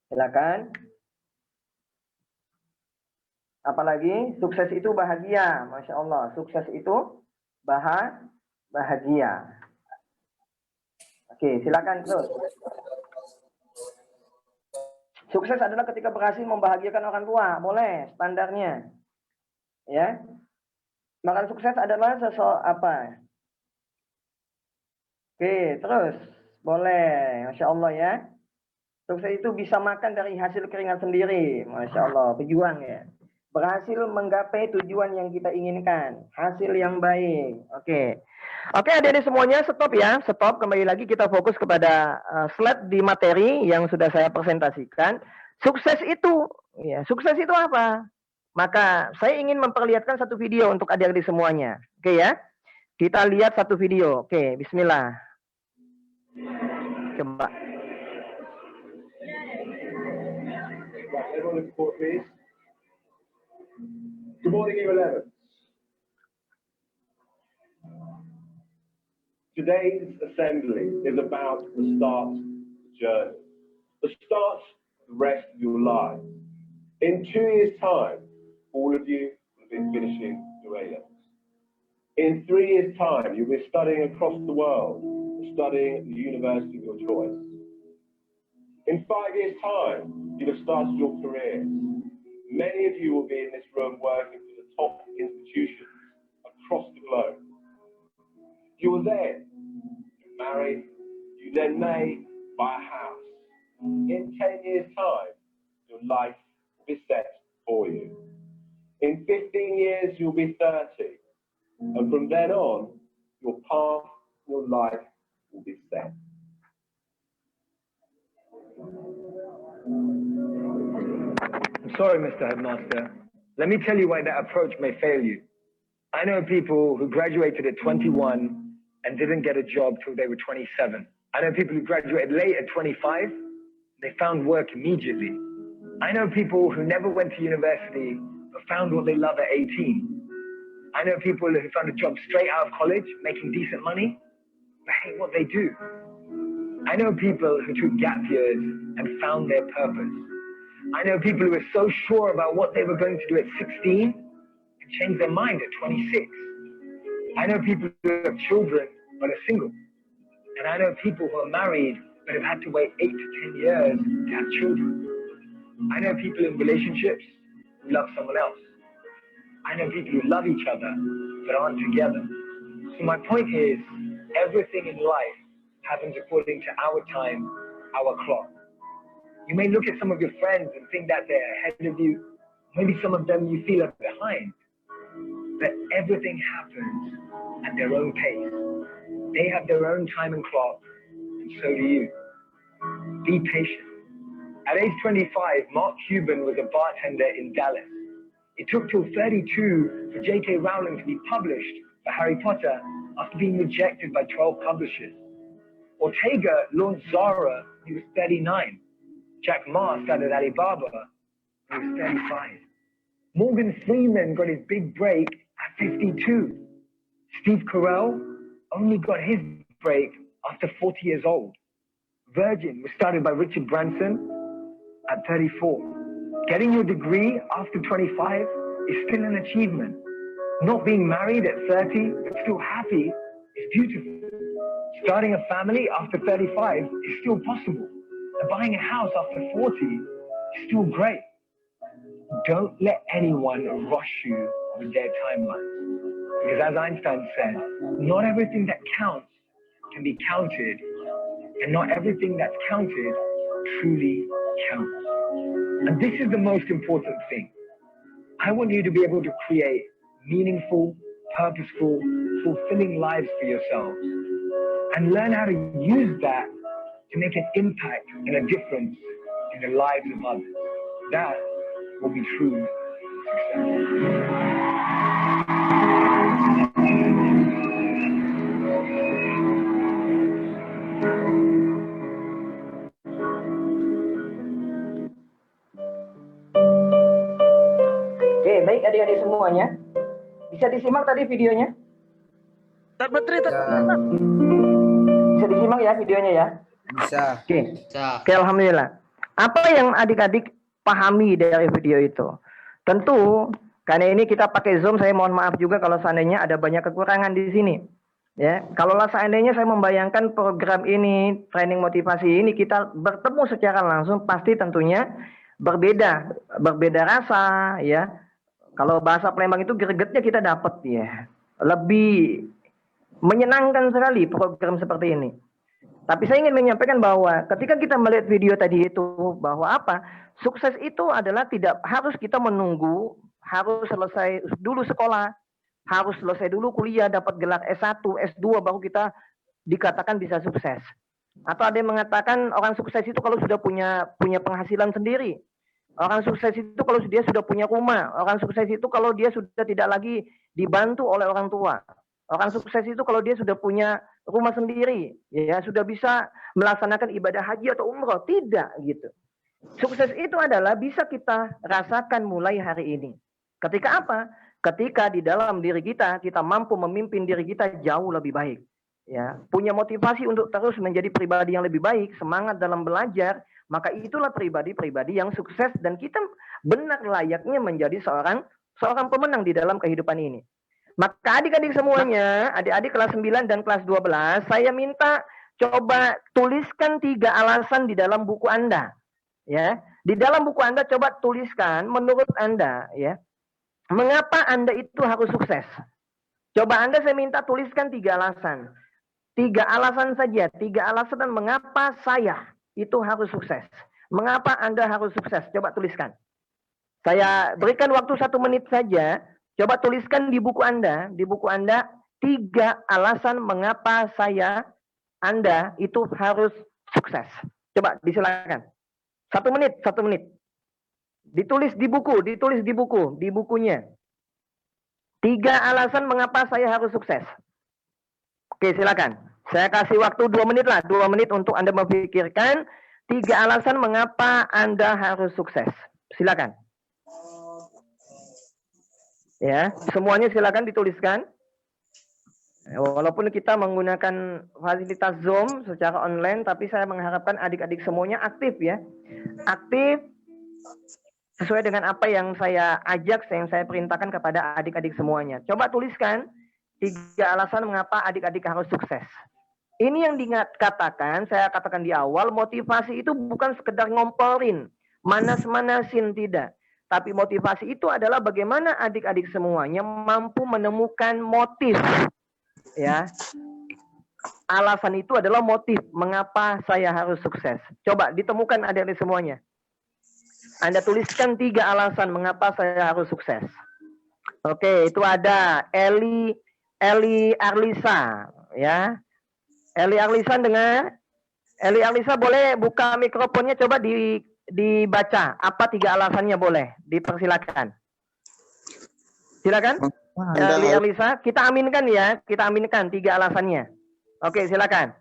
[SPEAKER 3] silakan. Apalagi sukses itu bahagia, masya Allah. Sukses itu bahagia. Oke, silakan terus. Sukses adalah ketika berhasil membahagiakan orang tua, boleh standarnya. Ya. Maka sukses adalah apa? Oke, terus boleh, masya Allah ya. Sukses itu bisa makan dari hasil keringat sendiri, masya Allah, pejuang ya. Berhasil menggapai tujuan yang kita inginkan, hasil yang baik. Oke, adik-adik semuanya stop ya, stop. Kembali lagi kita fokus kepada slide di materi yang sudah saya presentasikan. Sukses itu, ya, sukses itu apa? Maka saya ingin memperlihatkan satu video untuk adik-adik semuanya. Oke ya, kita lihat satu video. Oke, Bismillah. Coba.
[SPEAKER 6] Good morning, U11. Today's assembly is about the start of the journey, the start of the rest of your life. In 2 years' time, all of you will be finishing your A-levels. In 3 years' time, you'll be studying across the world, studying at the university of your choice. In 5 years' time, you'll have started your careers. Many of you will be in this room working for the top institutions across the globe. You will then marry, you then may buy a house. In 10 years' time, your life will be set for you. In In 15 years, you'll be 30. And from then on, your path, your life will be set.
[SPEAKER 7] I'm sorry, Mr. Headmaster. Let me tell you why that approach may fail you. I know people who graduated at 21 and didn't get a job till they were 27. I know people who graduated late at 25. They found work immediately. I know people who never went to university but found what they love at 18. I know people who found a job straight out of college, making decent money, but hate what they do. I know people who took gap years and found their purpose. I know people who were so sure about what they were going to do at 16 and changed their mind at 26. I know people who have children but are single. And I know people who are married but have had to wait 8 to 10 years to have children. I know people in relationships who love someone else. I know people who love each other but aren't together. So my point is, everything in life happens according to our time, our clock. You may look at some of your friends and think that they're ahead of you. Maybe some of them you feel are behind. But everything happens at their own pace. They have their own time and clock, and so do you. Be patient. At age 25, Mark Cuban was a bartender in Dallas. It took till 32 for J.K. Rowling to be published for Harry Potter after being rejected by 12 publishers. Ortega launched Zara when he was 39. Jack Ma started Alibaba when he was 35. Morgan Freeman got his big break at 52. Steve Carell only got his break after 40 years old. Virgin was started by Richard Branson at 34. Getting your degree after 25 is still an achievement. Not being married at 30 but still happy is beautiful. Starting a family after 35 is still possible. And buying a house after 40 is still great. Don't let anyone rush you with their timeline. Because as Einstein said, not everything that counts can be counted, and not everything that's counted truly counts. And this is the most important thing. I want you to be able to create meaningful, purposeful, fulfilling lives for yourselves, and learn how to use that to make an impact and a difference in the lives of others. That will be true success.
[SPEAKER 3] Oke, baik adik-adik semuanya. Bisa disimak tadi videonya? Bisa disimak ya videonya ya?
[SPEAKER 8] Bisa.
[SPEAKER 3] Oke, alhamdulillah. Apa yang adik-adik pahami dari video itu? Tentu karena ini kita pakai Zoom, saya mohon maaf juga kalau seandainya ada banyak kekurangan di sini. Ya, kalau seandainya saya membayangkan program ini, training motivasi ini kita bertemu secara langsung, pasti tentunya berbeda rasa, ya. Kalau bahasa Palembang itu gregetnya kita dapat ya. Lebih menyenangkan sekali program seperti ini. Tapi saya ingin menyampaikan bahwa ketika kita melihat video tadi itu, bahwa apa? Sukses itu adalah tidak harus kita menunggu, harus selesai dulu sekolah, harus selesai dulu kuliah, dapat gelar S1, S2, baru kita dikatakan bisa sukses. Atau ada yang mengatakan orang sukses itu kalau sudah punya penghasilan sendiri. Orang sukses itu kalau dia sudah punya rumah. Orang sukses itu kalau dia sudah tidak lagi dibantu oleh orang tua. Orang sukses itu kalau dia sudah punya rumah sendiri, ya sudah bisa melaksanakan ibadah haji atau umroh. Tidak gitu. Sukses itu adalah bisa kita rasakan mulai hari ini. Ketika apa? Ketika di dalam diri kita mampu memimpin diri kita jauh lebih baik. Ya, punya motivasi untuk terus menjadi pribadi yang lebih baik, semangat dalam belajar, maka itulah pribadi-pribadi yang sukses dan kita benar layaknya menjadi seorang pemenang di dalam kehidupan ini. Maka adik-adik semuanya, adik-adik kelas 9 dan kelas 12, saya minta coba tuliskan 3 alasan di dalam buku Anda. Ya, di dalam buku Anda coba tuliskan menurut Anda, ya, mengapa Anda itu harus sukses. Coba Anda saya minta tuliskan 3 alasan. 3 alasan saja, 3 alasan dan mengapa saya itu harus sukses. Mengapa Anda harus sukses? Coba tuliskan. Saya berikan waktu 1 menit saja. Coba tuliskan di buku Anda. Di buku Anda 3 alasan mengapa Anda itu harus sukses. Coba disilakan. 1 menit, 1 menit. Ditulis di bukunya. 3 alasan mengapa saya harus sukses. Oke, silakan. Saya kasih waktu 2 menit lah. 2 menit untuk Anda memikirkan 3 alasan mengapa Anda harus sukses. Silakan. Ya, semuanya silakan dituliskan. Walaupun kita menggunakan fasilitas Zoom secara online, tapi saya mengharapkan adik-adik semuanya aktif ya. Aktif sesuai dengan apa yang saya ajak, yang saya perintahkan kepada adik-adik semuanya. Coba tuliskan 3 alasan mengapa adik-adik harus sukses. Ini yang dikatakan, saya katakan di awal, motivasi itu bukan sekedar ngomporin, manas-manasin, tidak. Tapi motivasi itu adalah bagaimana adik-adik semuanya mampu menemukan motif. Ya, alasan itu adalah motif mengapa saya harus sukses. Coba ditemukan adik-adik semuanya. Anda tuliskan 3 alasan mengapa saya harus sukses. Oke, itu ada Eli Arlisa, ya. Eli Arlisa dengar? Eli Arlisa boleh buka mikrofonnya, coba dibaca apa 3 alasannya, boleh dipersilakan. Silakan. Eli Arlisa, kita aminkan ya, kita aminkan 3 alasannya. Oke, silakan.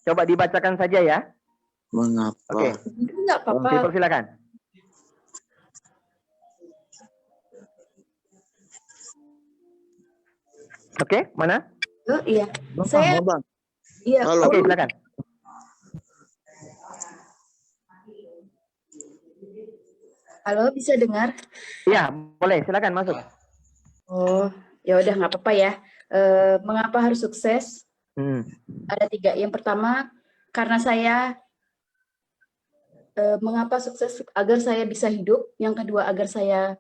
[SPEAKER 3] Coba dibacakan saja ya.
[SPEAKER 8] Mengapa?
[SPEAKER 3] Oke.
[SPEAKER 2] Enggak apa-apa.
[SPEAKER 3] Dipersilakan. Oke, mana?
[SPEAKER 2] Oh, iya.
[SPEAKER 8] Bang,
[SPEAKER 2] Saya
[SPEAKER 8] Bang.
[SPEAKER 2] iya.
[SPEAKER 8] Halo.
[SPEAKER 3] Oke, silakan.
[SPEAKER 2] Halo, bisa dengar?
[SPEAKER 3] Iya, boleh, silakan masuk.
[SPEAKER 2] Oh, ya udah nggak apa-apa ya. Mengapa harus sukses? Ada 3. Yang pertama, karena saya mengapa sukses agar saya bisa hidup. Yang kedua, agar saya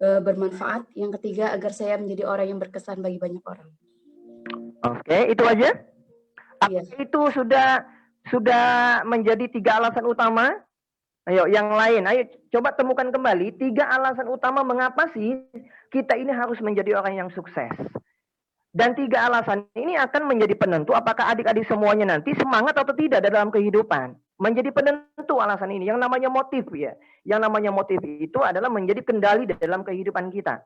[SPEAKER 2] bermanfaat. Yang ketiga, agar saya menjadi orang yang berkesan bagi banyak orang.
[SPEAKER 3] Oke, itu aja.
[SPEAKER 2] Iya.
[SPEAKER 3] Itu sudah menjadi 3 alasan utama. Ayo, yang lain. Ayo, coba temukan kembali 3 alasan utama mengapa sih kita ini harus menjadi orang yang sukses. Dan 3 alasan ini akan menjadi penentu apakah adik-adik semuanya nanti semangat atau tidak dalam kehidupan. Menjadi penentu alasan ini. Yang namanya motif ya. Yang namanya motif itu adalah menjadi kendali dalam kehidupan kita.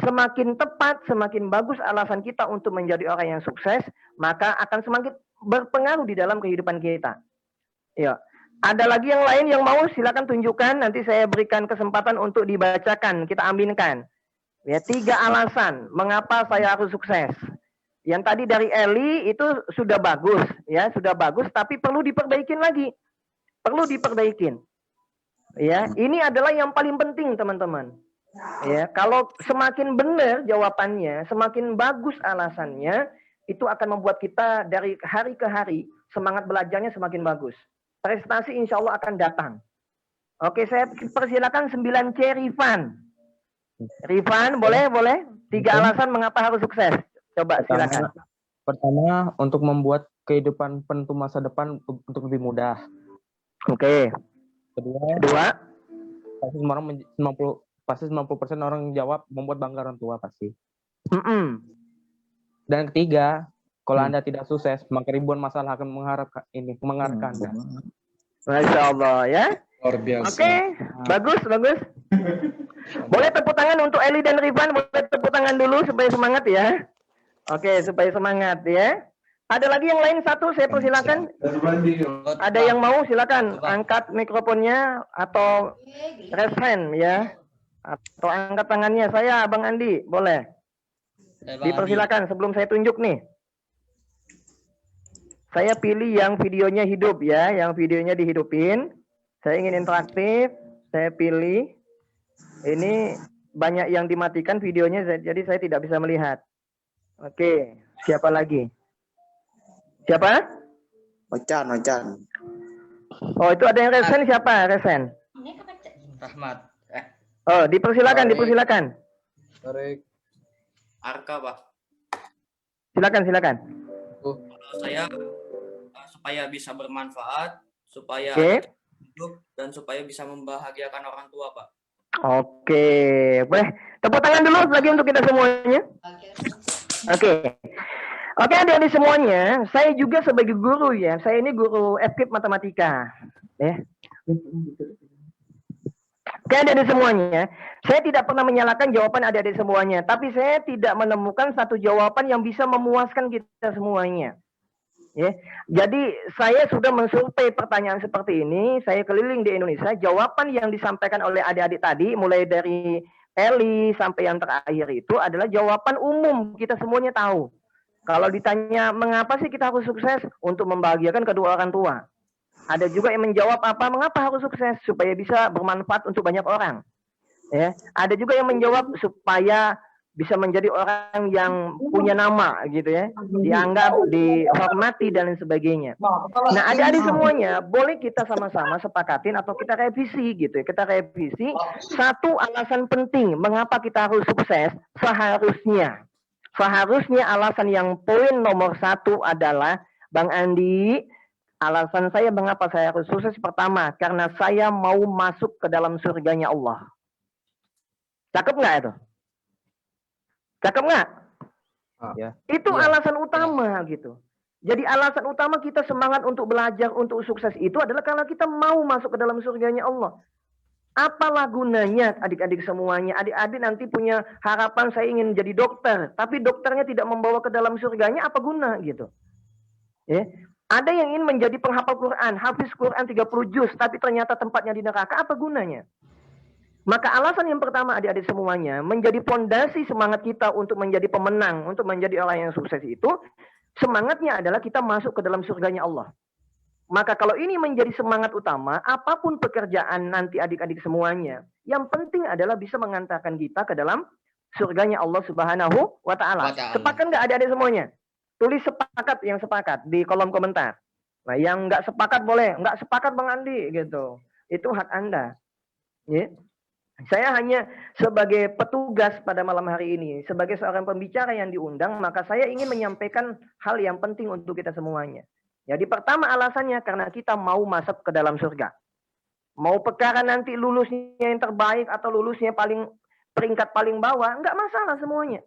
[SPEAKER 3] Semakin tepat, semakin bagus alasan kita untuk menjadi orang yang sukses, maka akan semakin berpengaruh di dalam kehidupan kita. Ya. Ada lagi yang lain yang mau, silakan tunjukkan. Nanti saya berikan kesempatan untuk dibacakan. Kita aminkan. Ya, 3 alasan mengapa saya harus sukses. Yang tadi dari Eli itu sudah bagus, ya, sudah bagus, tapi perlu diperbaikin lagi. Perlu diperbaikin. Ya, ini adalah yang paling penting, teman-teman. Ya, kalau semakin benar jawabannya, semakin bagus alasannya, itu akan membuat kita dari hari ke hari semangat belajarnya semakin bagus. Prestasi insya Allah akan datang. Oke, saya persilakan 9C Rifan. Rifan, boleh? 3 alasan mengapa harus sukses. Coba silakan.
[SPEAKER 9] Pertama, untuk membuat kehidupan penentu masa depan untuk lebih mudah.
[SPEAKER 3] Oke.
[SPEAKER 9] Kedua, pasti 90% orang jawab membuat bangga orang tua pasti. Dan ketiga, kalau Anda tidak sukses, maka ribuan masalah akan mengarahkan Anda.
[SPEAKER 3] Masya Allah ya.
[SPEAKER 1] Luar biasa.
[SPEAKER 3] Oke, bagus. Boleh tepuk tangan untuk Eli dan Rifan, boleh tepuk tangan dulu supaya semangat ya. Oke, supaya semangat ya. Ada lagi yang lain satu, saya persilakan. Ada yang mau silakan angkat mikrofonnya atau raise hand ya. Atau angkat tangannya. Saya Bang Andi, boleh. Dipersilakan sebelum saya tunjuk nih. Saya pilih yang videonya hidup ya, yang videonya dihidupin. Saya ingin interaktif, saya pilih. Ini banyak yang dimatikan videonya, jadi saya tidak bisa melihat. Oke, siapa lagi? Siapa?
[SPEAKER 8] Ocan.
[SPEAKER 3] Oh, itu ada yang resen, siapa? Resen.
[SPEAKER 5] Rahmat.
[SPEAKER 3] Oh, dipersilakan.
[SPEAKER 5] Tarik. Arka, Pak.
[SPEAKER 3] Silakan.
[SPEAKER 10] Saya supaya bisa bermanfaat, supaya
[SPEAKER 3] Oke.
[SPEAKER 10] hidup dan supaya bisa membahagiakan orang tua, Pak.
[SPEAKER 3] Oke, boleh tepuk tangan dulu lagi untuk kita semuanya. Oke. Oke, adik-adik semuanya, saya juga sebagai guru ya, saya ini guru FKIP matematika. Ya. Oke, adik-adik semuanya, saya tidak pernah menyalahkan jawaban adik-adik semuanya, tapi saya tidak menemukan satu jawaban yang bisa memuaskan kita semuanya. Ya. Jadi saya sudah mensurvei pertanyaan seperti ini, saya keliling di Indonesia, jawaban yang disampaikan oleh adik-adik tadi, mulai dari Eli sampai yang terakhir itu adalah jawaban umum, kita semuanya tahu. Kalau ditanya mengapa sih kita harus sukses? Untuk membahagiakan kedua orang tua. Ada juga yang menjawab apa? Mengapa harus sukses? Supaya bisa bermanfaat untuk banyak orang. Ya, ada juga yang menjawab supaya bisa menjadi orang yang punya nama gitu ya, dianggap, dihormati dan lain sebagainya. Nah, adik-adik semuanya, boleh kita sama-sama sepakatin atau kita revisi gitu ya. Kita revisi satu alasan penting mengapa kita harus sukses seharusnya. Seharusnya alasan yang poin nomor 1 adalah, Bang Andi, alasan saya mengapa saya harus sukses pertama, karena saya mau masuk ke dalam surganya Allah. Cakep nggak itu? Cakep nggak?
[SPEAKER 9] Ya.
[SPEAKER 3] Itu alasan utama gitu. Jadi alasan utama kita semangat untuk belajar, untuk sukses itu adalah karena kita mau masuk ke dalam surganya Allah. Apalah gunanya adik-adik semuanya? Adik-adik nanti punya harapan saya ingin jadi dokter, tapi dokternya tidak membawa ke dalam surganya, apa guna gitu? Ya. Ada yang ingin menjadi penghafal Quran, hafiz Quran 30 juz, tapi ternyata tempatnya di neraka, apa gunanya? Maka alasan yang pertama adik-adik semuanya, menjadi fondasi semangat kita untuk menjadi pemenang, untuk menjadi orang yang sukses itu, semangatnya adalah kita masuk ke dalam surganya Allah. Maka kalau ini menjadi semangat utama, apapun pekerjaan nanti adik-adik semuanya, yang penting adalah bisa mengantarkan kita ke dalam surganya Allah Subhanahu wa Ta'ala. Sepakat nggak adik-adik semuanya? Tulis sepakat yang sepakat di kolom komentar. Nah, yang nggak sepakat boleh, nggak sepakat Bang Andi gitu. Itu hak Anda. Ya. Saya hanya sebagai petugas pada malam hari ini, sebagai seorang pembicara yang diundang, maka saya ingin menyampaikan hal yang penting untuk kita semuanya. Jadi pertama alasannya karena kita mau masuk ke dalam surga. Mau perkara nanti lulusnya yang terbaik atau lulusnya peringkat paling bawah, nggak masalah semuanya.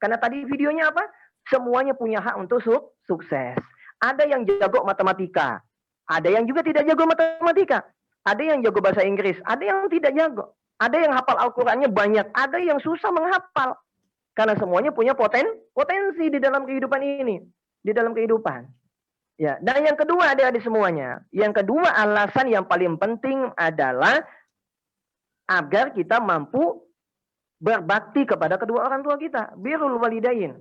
[SPEAKER 3] Karena tadi videonya apa? Semuanya punya hak untuk sukses. Ada yang jago matematika, ada yang juga tidak jago matematika. Ada yang jago bahasa Inggris, ada yang tidak jago. Ada yang hafal Al-Qur'annya banyak, ada yang susah menghafal. Karena semuanya punya potensi di dalam kehidupan ini, di dalam kehidupan. Ya, dan yang kedua adik-adik semuanya, yang kedua alasan yang paling penting adalah agar kita mampu berbakti kepada kedua orang tua kita, birrul walidain.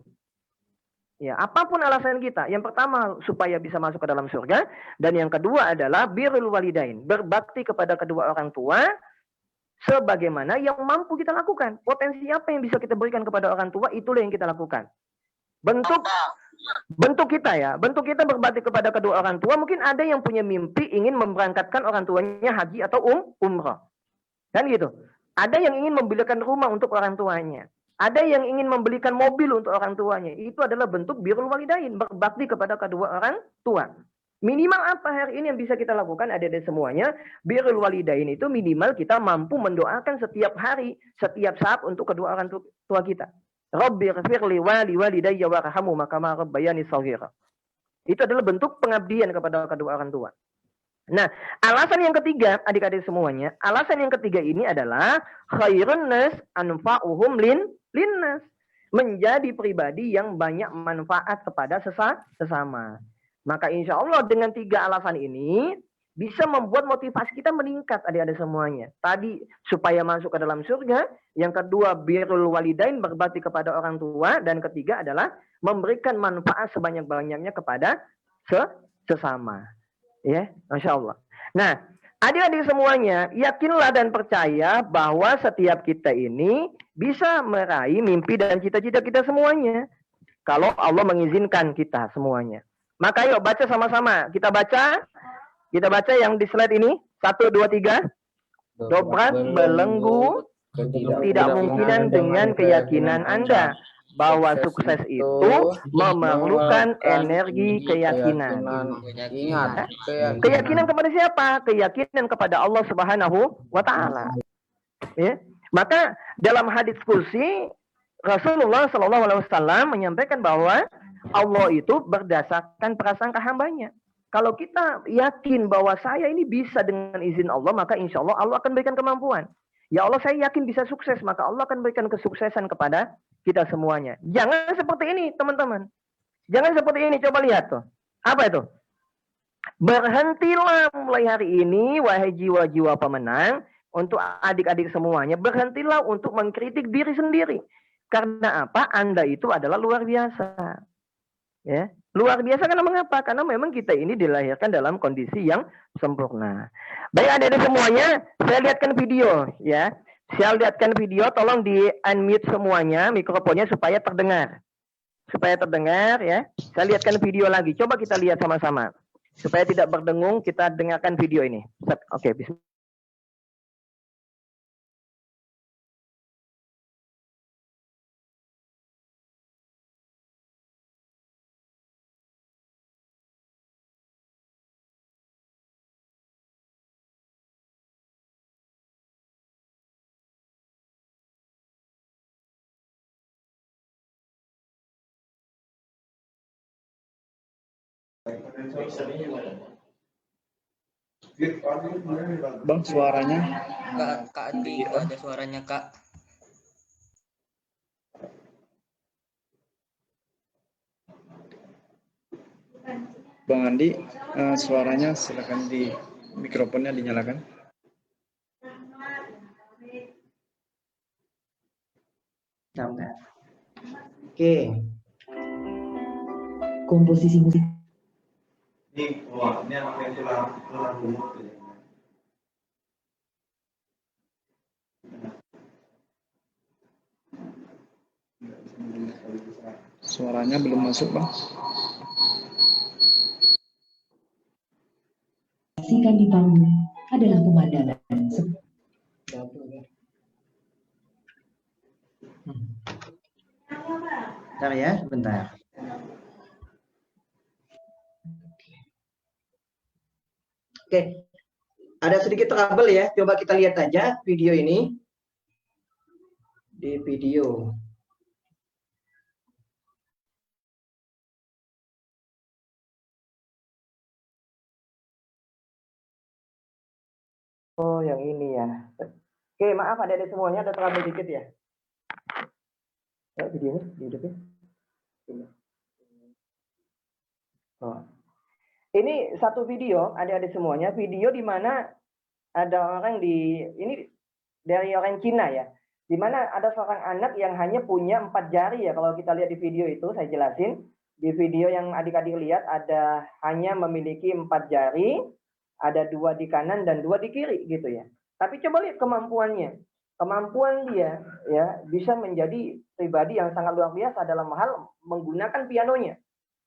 [SPEAKER 3] Ya, apapun alasan kita, yang pertama supaya bisa masuk ke dalam surga, dan yang kedua adalah birrul walidain, berbakti kepada kedua orang tua sebagaimana yang mampu kita lakukan. Potensi apa yang bisa kita berikan kepada orang tua, itulah yang kita lakukan. Bentuk kita berbakti kepada kedua orang tua, mungkin ada yang punya mimpi ingin memberangkatkan orang tuanya haji atau umrah. Kan gitu. Ada yang ingin membelikan rumah untuk orang tuanya. Ada yang ingin membelikan mobil untuk orang tuanya. Itu adalah bentuk birrul walidain, berbakti kepada kedua orang tua. Minimal apa hari ini yang bisa kita lakukan adik-adik semuanya? Birrul walidain itu minimal kita mampu mendoakan setiap hari, setiap saat untuk kedua orang tua kita. Rabbighfirli waliwalidayya warhamhuma kama rabbayani shaghira. Itu adalah bentuk pengabdian kepada kedua orang tua. Nah, alasan yang ketiga, adik-adik semuanya, alasan yang ketiga ini adalah khairun nas anfa'uhum linnas. Menjadi pribadi yang banyak manfaat kepada sesama. Maka insya Allah dengan 3 alasan ini bisa membuat motivasi kita meningkat adik-adik semuanya. Tadi supaya masuk ke dalam surga, yang kedua birrul walidain, berbakti kepada orang tua, dan ketiga adalah memberikan manfaat sebanyak-banyaknya kepada sesama. Ya, Masya Allah. Nah, adik-adik semuanya, yakinlah dan percaya bahwa setiap kita ini bisa meraih mimpi dan cita-cita kita semuanya. Kalau Allah mengizinkan kita semuanya. Maka yuk baca sama-sama. Kita baca yang di slide ini. 1, 2, 3. Dobrak belenggu ketidakmungkinan dengan keyakinan Anda bahwa sukses itu memerlukan energi keyakinan.
[SPEAKER 9] Ingat,
[SPEAKER 3] keyakinan kepada siapa? Keyakinan kepada Allah Subhanahu wa Ta'ala. Ya. Maka dalam hadits kursi Rasulullah SAW menyampaikan bahwa Allah itu berdasarkan prasangka hambanya. Kalau kita yakin bahwa saya ini bisa dengan izin Allah, maka insya Allah Allah akan berikan kemampuan. Ya Allah, saya yakin bisa sukses, maka Allah akan berikan kesuksesan kepada kita semuanya. Jangan seperti ini, teman-teman. Jangan seperti ini, coba lihat tuh. Apa itu? Berhentilah mulai hari ini, wahai jiwa-jiwa pemenang, untuk adik-adik semuanya, berhentilah untuk mengkritik diri sendiri. Karena apa? Anda itu adalah luar biasa. Ya, luar biasa karena mengapa? Karena memang kita ini dilahirkan dalam kondisi yang sempurna. Baik adik-adik semuanya, saya lihatkan video ya. Saya lihatkan video, tolong di unmute semuanya mikrofonnya supaya terdengar. Supaya terdengar ya. Saya lihatkan video lagi. Coba kita lihat sama-sama. Supaya tidak berdengung, kita dengarkan video ini. Oke, bismillah.
[SPEAKER 1] Bang, suaranya.
[SPEAKER 10] Kak Adi, nggak ada suaranya, Kak.
[SPEAKER 1] Bang Andi, suaranya silakan di mikrofonnya dinyalakan.
[SPEAKER 3] Oke. Komposisi musik.
[SPEAKER 1] Suaranya belum masuk, Bang.
[SPEAKER 11] Saksikan di panggung adalah pemandangan.
[SPEAKER 3] Bentar ya, bentar. Oke, ada sedikit trouble ya. Coba kita lihat aja video ini. Di video. Oh, yang ini ya. Oke, maaf ada semuanya, ada trouble dikit ya. Videonya dihidupin. Oh. Ini satu video, adik-adik semuanya, video di mana ada orang ini dari orang Cina ya, di mana ada seorang anak yang hanya punya 4 jari ya, kalau kita lihat di video itu, saya jelasin, di video yang adik-adik lihat ada hanya memiliki 4 jari, ada 2 di kanan dan 2 di kiri gitu ya. Tapi coba lihat kemampuannya, kemampuan dia ya bisa menjadi pribadi yang sangat luar biasa dalam hal menggunakan pianonya.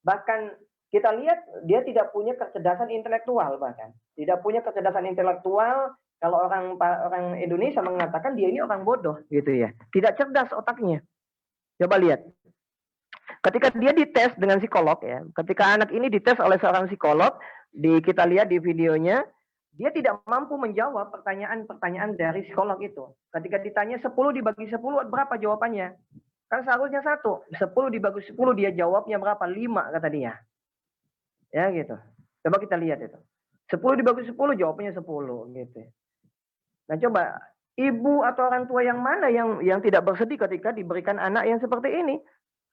[SPEAKER 3] Bahkan kita lihat dia tidak punya kecerdasan intelektual, bahkan tidak punya kecerdasan intelektual. Kalau orang Indonesia mengatakan dia ini orang bodoh gitu ya, tidak cerdas otaknya. Coba lihat, ketika dia dites dengan psikolog ya, ketika anak ini dites oleh seorang psikolog, kita lihat di videonya, dia tidak mampu menjawab pertanyaan-pertanyaan dari psikolog itu. Ketika ditanya 10 dibagi 10 berapa jawabannya? Kan seharusnya 1. 10 dibagi 10 dia jawabnya berapa? 5 kata dia. Ya gitu. Coba kita lihat itu. 10 dibagi 10 jawabannya 10 gitu. Nah coba ibu atau orang tua yang mana yang tidak bersedih ketika diberikan anak yang seperti ini?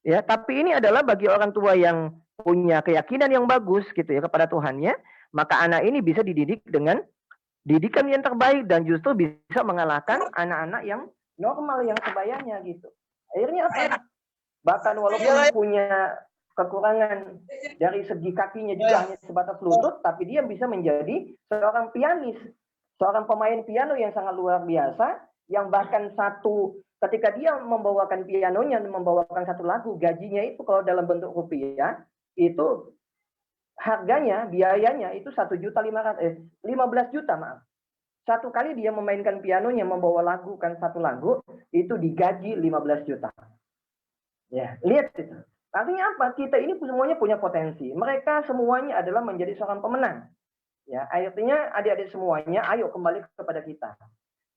[SPEAKER 3] Ya, tapi ini adalah bagi orang tua yang punya keyakinan yang bagus gitu ya kepada Tuhannya, maka anak ini bisa dididik dengan didikan yang terbaik dan justru bisa mengalahkan anak-anak yang normal yang sebayanya gitu. Akhirnya apa? Bahkan walaupun punya kekurangan dari segi kakinya juga hanya sebatas lutut, tapi dia bisa menjadi seorang pianis, seorang pemain piano yang sangat luar biasa, yang bahkan ketika dia membawakan pianonya, membawakan satu lagu, gajinya itu kalau dalam bentuk rupiah, itu harganya, biayanya itu 15 juta maaf. Satu kali dia memainkan pianonya, membawa lagu kan satu lagu, itu digaji 15 juta. Ya, lihat itu. Artinya apa? Kita ini semuanya punya potensi. Mereka semuanya adalah menjadi seorang pemenang. Ya, artinya adik-adik semuanya, ayo kembali kepada kita.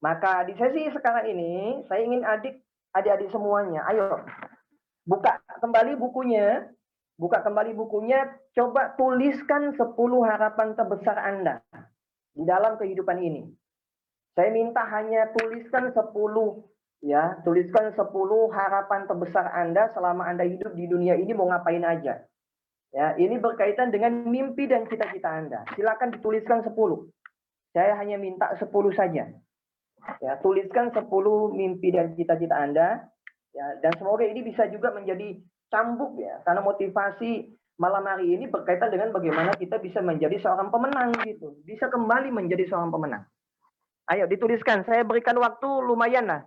[SPEAKER 3] Maka di sesi sekarang ini, saya ingin adik-adik semuanya, ayo buka kembali bukunya, coba tuliskan 10 harapan terbesar Anda di dalam kehidupan ini. Saya minta hanya tuliskan 10 ya, tuliskan 10 harapan terbesar Anda selama Anda hidup di dunia ini mau ngapain aja. Ya, ini berkaitan dengan mimpi dan cita-cita Anda. Silakan dituliskan 10. Saya hanya minta 10 saja. Ya, tuliskan 10 mimpi dan cita-cita Anda. Ya, dan semoga ini bisa juga menjadi cambuk ya, karena motivasi malam hari ini berkaitan dengan bagaimana kita bisa menjadi seorang pemenang gitu. Bisa kembali menjadi seorang pemenang. Ayo dituliskan, saya berikan waktu lumayan lah.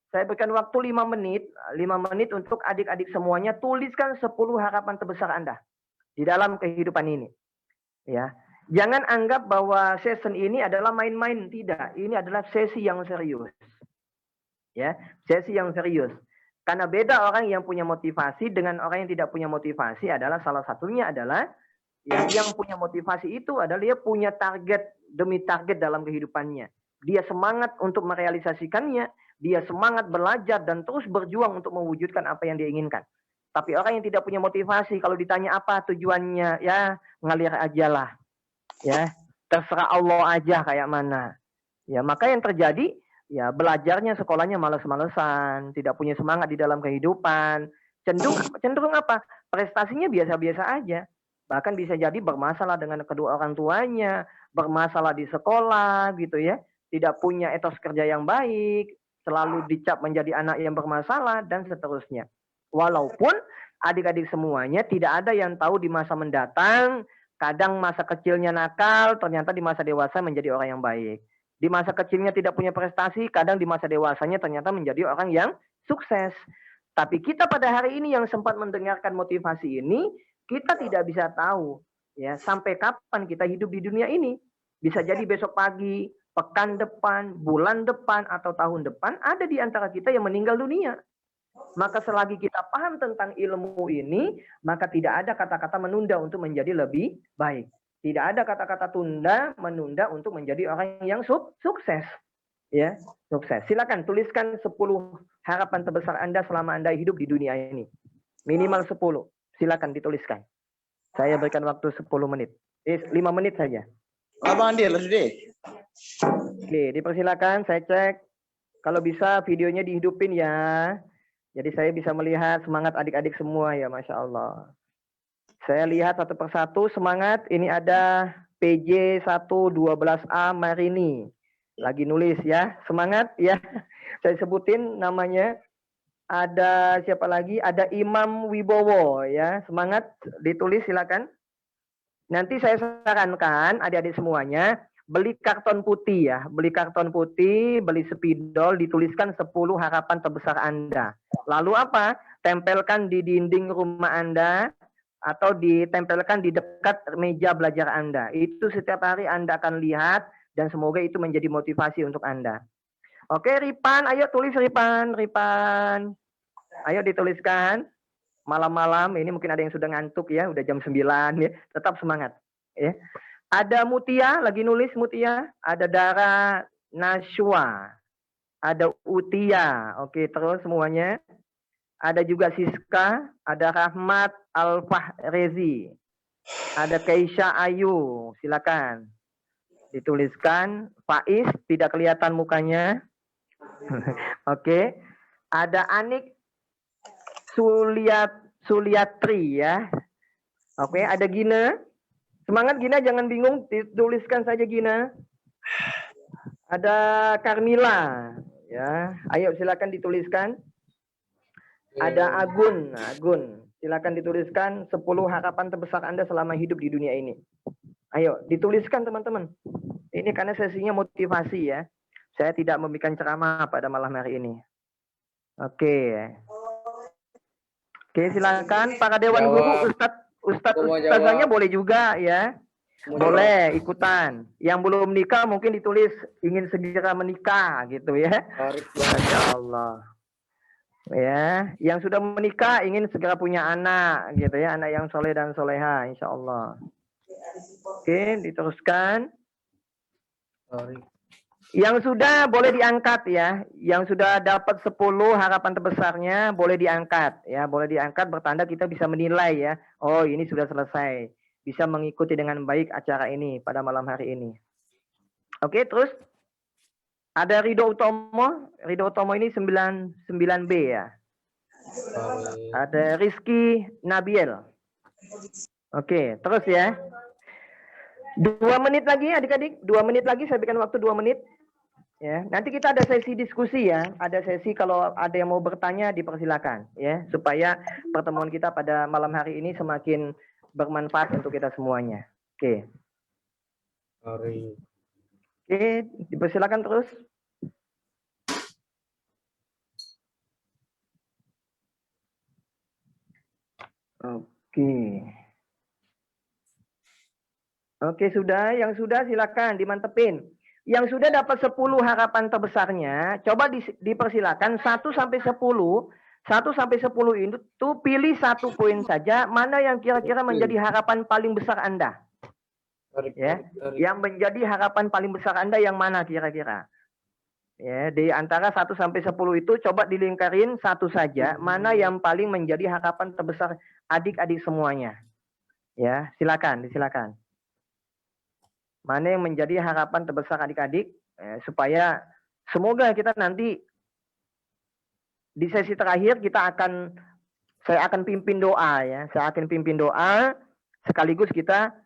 [SPEAKER 3] Saya berikan waktu 5 menit. 5 menit untuk adik-adik semuanya tuliskan 10 harapan terbesar Anda di dalam kehidupan ini. Ya. Jangan anggap bahwa session ini adalah main-main, tidak. Ini adalah sesi yang serius. Ya, sesi yang serius. Karena beda orang yang punya motivasi dengan orang yang tidak punya motivasi adalah salah satunya adalah yang punya motivasi itu adalah dia punya target demi target dalam kehidupannya. Dia semangat untuk merealisasikannya, dia semangat belajar dan terus berjuang untuk mewujudkan apa yang dia inginkan. Tapi orang yang tidak punya motivasi, kalau ditanya apa tujuannya, ya ngalir aja lah. Ya, terserah Allah aja kayak mana. Ya, maka yang terjadi ya belajarnya sekolahnya malas-malesan, tidak punya semangat di dalam kehidupan. Cenderung apa? Prestasinya biasa-biasa aja. Bahkan bisa jadi bermasalah dengan kedua orang tuanya, bermasalah di sekolah gitu ya. Tidak punya etos kerja yang baik, selalu dicap menjadi anak yang bermasalah dan seterusnya. Walaupun adik-adik semuanya tidak ada yang tahu di masa mendatang. Kadang masa kecilnya nakal, ternyata di masa dewasa menjadi orang yang baik. Di masa kecilnya tidak punya prestasi, kadang di masa dewasanya ternyata menjadi orang yang sukses. Tapi kita pada hari ini yang sempat mendengarkan motivasi ini, kita tidak bisa tahu ya sampai kapan kita hidup di dunia ini. Bisa jadi besok pagi, pekan depan, bulan depan, atau tahun depan, ada di antara kita yang meninggal dunia. Maka selagi kita paham tentang ilmu ini, maka tidak ada kata-kata menunda untuk menjadi lebih baik. Tidak ada kata-kata menunda untuk menjadi orang yang sukses. Ya, sukses. Silakan tuliskan 10 harapan terbesar Anda selama Anda hidup di dunia ini. Minimal 10. Silakan dituliskan. Saya berikan waktu 10 menit. 5 menit saja.
[SPEAKER 8] Abang Andir,
[SPEAKER 3] Oke, dipersilakan. Saya cek. Kalau bisa videonya dihidupin ya. Jadi saya bisa melihat semangat adik-adik semua ya, Masya Allah. Saya lihat satu persatu semangat. Ini ada PJ 112A Marini. Lagi nulis ya, semangat ya. Saya sebutin namanya. Ada siapa lagi? Ada Imam Wibowo ya. Semangat ditulis silakan. Nanti saya sarankan adik-adik semuanya beli karton putih ya, beli karton putih, beli spidol, dituliskan 10 harapan terbesar Anda. Lalu apa? Tempelkan di dinding rumah Anda atau ditempelkan di dekat meja belajar Anda. Itu setiap hari Anda akan lihat dan semoga itu menjadi motivasi untuk Anda. Oke, Ripan, ayo tulis Ripan. Ayo dituliskan. Malam-malam, ini mungkin ada yang sudah ngantuk ya, udah jam 9 ya. Tetap semangat ya. Ada Mutia, lagi nulis Mutia. Ada Dara Nashwa. Ada Utia. Oke, terus semuanya. Ada juga Siska. Ada Rahmat Al-Fahrezi. Ada Keisha Ayu. Silakan. Dituliskan. Faiz, tidak kelihatan mukanya. Oke. Ada Anik Suliatri ya. Oke, ada Gina. Semangat Gina, jangan bingung, dituliskan saja Gina. Ada Carmila, ya. Ayo silakan dituliskan. Ada Agun, silakan dituliskan 10 harapan terbesar Anda selama hidup di dunia ini. Ayo dituliskan teman-teman. Ini karena sesinya motivasi ya. Saya tidak memberikan ceramah pada malam hari ini. Oke, silakan para dewan guru, Ustazahnya boleh juga ya. Boleh ikutan. Yang belum nikah mungkin ditulis ingin segera menikah gitu ya. Masya Allah. Ya, yang sudah menikah ingin segera punya anak gitu ya, anak yang soleh dan soleha insya Allah. Oke, diteruskan. Yang sudah boleh diangkat ya. Yang sudah dapat 10 harapan terbesarnya boleh diangkat ya. Boleh diangkat bertanda kita bisa menilai ya. Oh, ini sudah selesai. Bisa mengikuti dengan baik acara ini pada malam hari ini. Oke, terus ada Ridho Utomo. Ridho Utomo ini 99B ya. Ada Rizky Nabiel. Oke, terus ya. 2 menit lagi adik-adik. 2 menit lagi, saya berikan waktu 2 menit. Ya, nanti kita ada sesi diskusi ya. Ada sesi kalau ada yang mau bertanya dipersilakan ya, supaya pertemuan kita pada malam hari ini semakin bermanfaat untuk kita semuanya. Oke. Oke, dipersilakan terus. Oke. Oke, sudah. Yang sudah silakan dimantepin. Yang sudah dapat 10 harapan terbesarnya, coba dipersilakan 1 sampai 10. 1 sampai 10 itu pilih 1 poin saja mana yang kira-kira menjadi harapan paling besar Anda. Ya, yang menjadi harapan paling besar Anda yang mana kira-kira? Ya, di antara 1 sampai 10 itu coba dilingkarin 1 saja, mana yang paling menjadi harapan terbesar adik-adik semuanya. Ya, silakan. Mana yang menjadi harapan terbesar adik-adik supaya semoga kita nanti di sesi terakhir saya akan pimpin doa ya. Saya akan pimpin doa sekaligus kita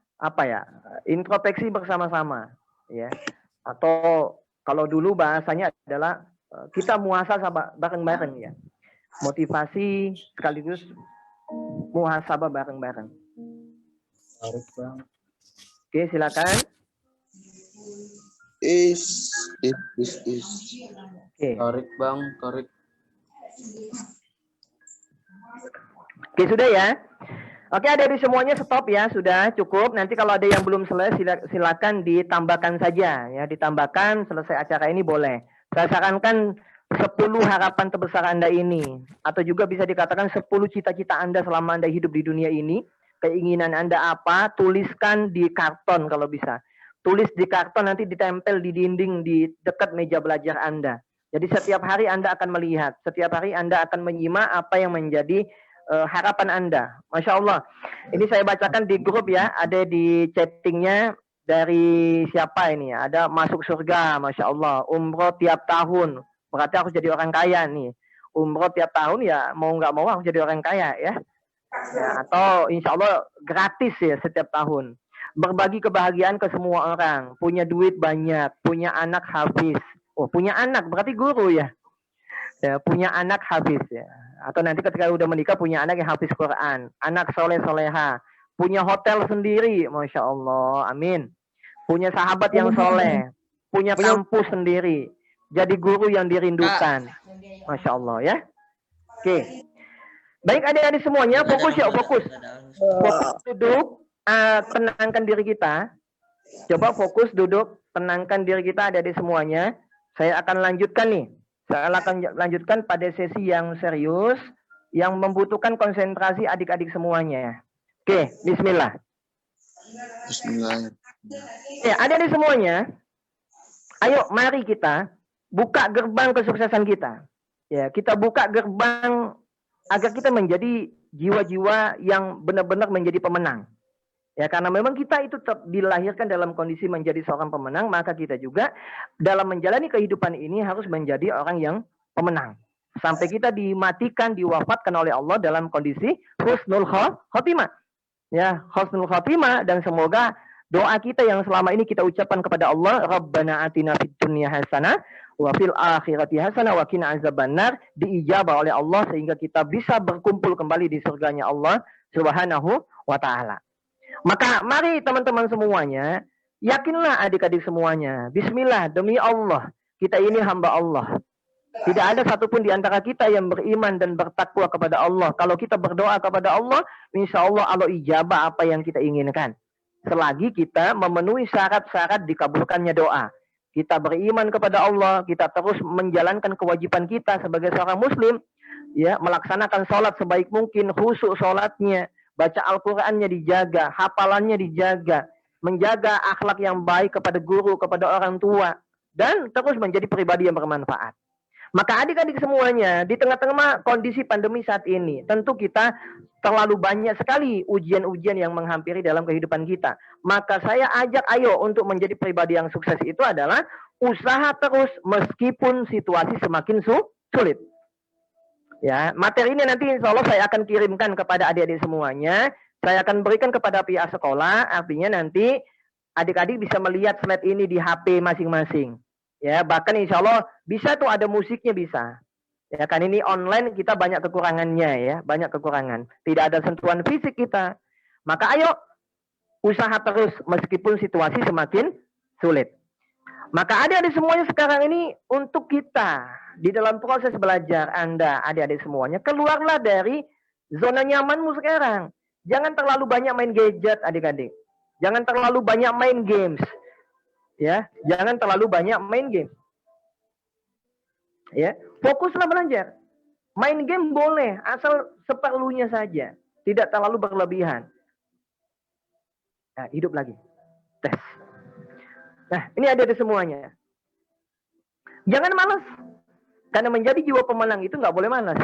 [SPEAKER 3] introspeksi bersama-sama ya. Atau kalau dulu bahasanya adalah kita muhasabah bareng-bareng ya. Motivasi sekaligus muhasabah bareng-bareng. Oke, silakan. Oke.
[SPEAKER 5] Tarik bang, tarik.
[SPEAKER 3] Oke, sudah ya. Oke, adik-adik semuanya stop ya, sudah cukup. Nanti kalau ada yang belum selesai silakan ditambahkan saja ya, ditambahkan selesai acara ini boleh. Saya sarankan 10 harapan terbesar Anda ini, atau juga bisa dikatakan 10 cita-cita Anda selama Anda hidup di dunia ini. Keinginan Anda apa? Tuliskan di karton kalau bisa. Tulis di karton, nanti ditempel di dinding di dekat meja belajar Anda. Jadi setiap hari Anda akan melihat, setiap hari Anda akan menyimak apa yang menjadi harapan Anda. Masya Allah. Ini saya bacakan di grup ya, ada di chattingnya dari siapa ini ya. Ada masuk surga, Masya Allah. Umroh tiap tahun, berarti aku jadi orang kaya nih. Umroh tiap tahun ya, mau nggak mau aku jadi orang kaya ya. Atau insya Allah gratis ya setiap tahun. Berbagi kebahagiaan ke semua orang, punya duit banyak, punya anak hafiz. Oh, punya anak berarti guru ya. Ya, punya anak hafiz ya. Atau nanti ketika udah menikah punya anak yang hafiz Quran, anak soleh-soleha, punya hotel sendiri, Masya Allah, amin. Punya sahabat yang soleh, punya kampus sendiri, jadi guru yang dirindukan, Masya Allah ya. Oke. Baik adik-adik semuanya, fokus ya, fokus. Fokus duduk. Tenangkan diri kita. Coba fokus duduk, tenangkan diri kita adik-adik semuanya. Saya akan lanjutkan nih. Saya akan lanjutkan pada sesi yang serius, yang membutuhkan konsentrasi adik-adik semuanya. Oke, bismillah.
[SPEAKER 8] Bismillah.
[SPEAKER 3] Ya, adik-adik semuanya. Ayo, mari kita buka gerbang kesuksesan kita. Ya, kita buka gerbang agar kita menjadi jiwa-jiwa yang benar-benar menjadi pemenang. Ya, karena memang kita itu dilahirkan dalam kondisi menjadi seorang pemenang, maka kita juga dalam menjalani kehidupan ini harus menjadi orang yang pemenang. Sampai kita dimatikan, diwafatkan oleh Allah dalam kondisi husnul khotimah. Ya, husnul khotimah, dan semoga doa kita yang selama ini kita ucapkan kepada Allah, Rabbana atina fid dunya hasanah wa fil akhirati hasanah wa qina azabannar, diijabah oleh Allah sehingga kita bisa berkumpul kembali di surganya Allah Subhanahu wa taala. Maka mari teman-teman semuanya, yakinlah adik-adik semuanya. Bismillah, demi Allah, kita ini hamba Allah. Tidak ada satupun di antara kita yang beriman dan bertakwa kepada Allah. Kalau kita berdoa kepada Allah, insya Allah Allah ijabah apa yang kita inginkan. Selagi kita memenuhi syarat-syarat dikabulkannya doa. Kita beriman kepada Allah, kita terus menjalankan kewajiban kita sebagai seorang muslim, ya, melaksanakan sholat sebaik mungkin, khusyuk sholatnya, baca Al-Qur'annya dijaga, hafalannya dijaga, menjaga akhlak yang baik kepada guru, kepada orang tua, dan terus menjadi pribadi yang bermanfaat. Maka adik-adik semuanya, di tengah-tengah kondisi pandemi saat ini, tentu kita terlalu banyak sekali ujian-ujian yang menghampiri dalam kehidupan kita. Maka saya ajak ayo untuk menjadi pribadi yang sukses itu adalah usaha terus meskipun situasi semakin sulit. Ya, materi ini nanti insya Allah saya akan kirimkan kepada adik-adik semuanya. Saya akan berikan kepada pihak sekolah, artinya nanti adik-adik bisa melihat slide ini di HP masing-masing. Ya, bahkan insya Allah bisa tuh ada musiknya bisa. Ya kan ini online kita banyak kekurangannya ya, banyak kekurangan. Tidak ada sentuhan fisik kita. Maka ayo usaha terus meskipun situasi semakin sulit. Maka adik-adik semuanya sekarang ini untuk kita di dalam proses belajar Anda, adik-adik semuanya, keluarlah dari zona nyamanmu sekarang. Jangan terlalu banyak main gadget adik-adik. Jangan terlalu banyak main games. Ya, jangan terlalu banyak main game. Ya, fokuslah belajar. Main game boleh, asal seperlunya saja, tidak terlalu berlebihan. Nah, hidup lagi. Tes. Nah, ini ada di semuanya. Jangan malas. Karena menjadi jiwa pemenang itu nggak boleh malas.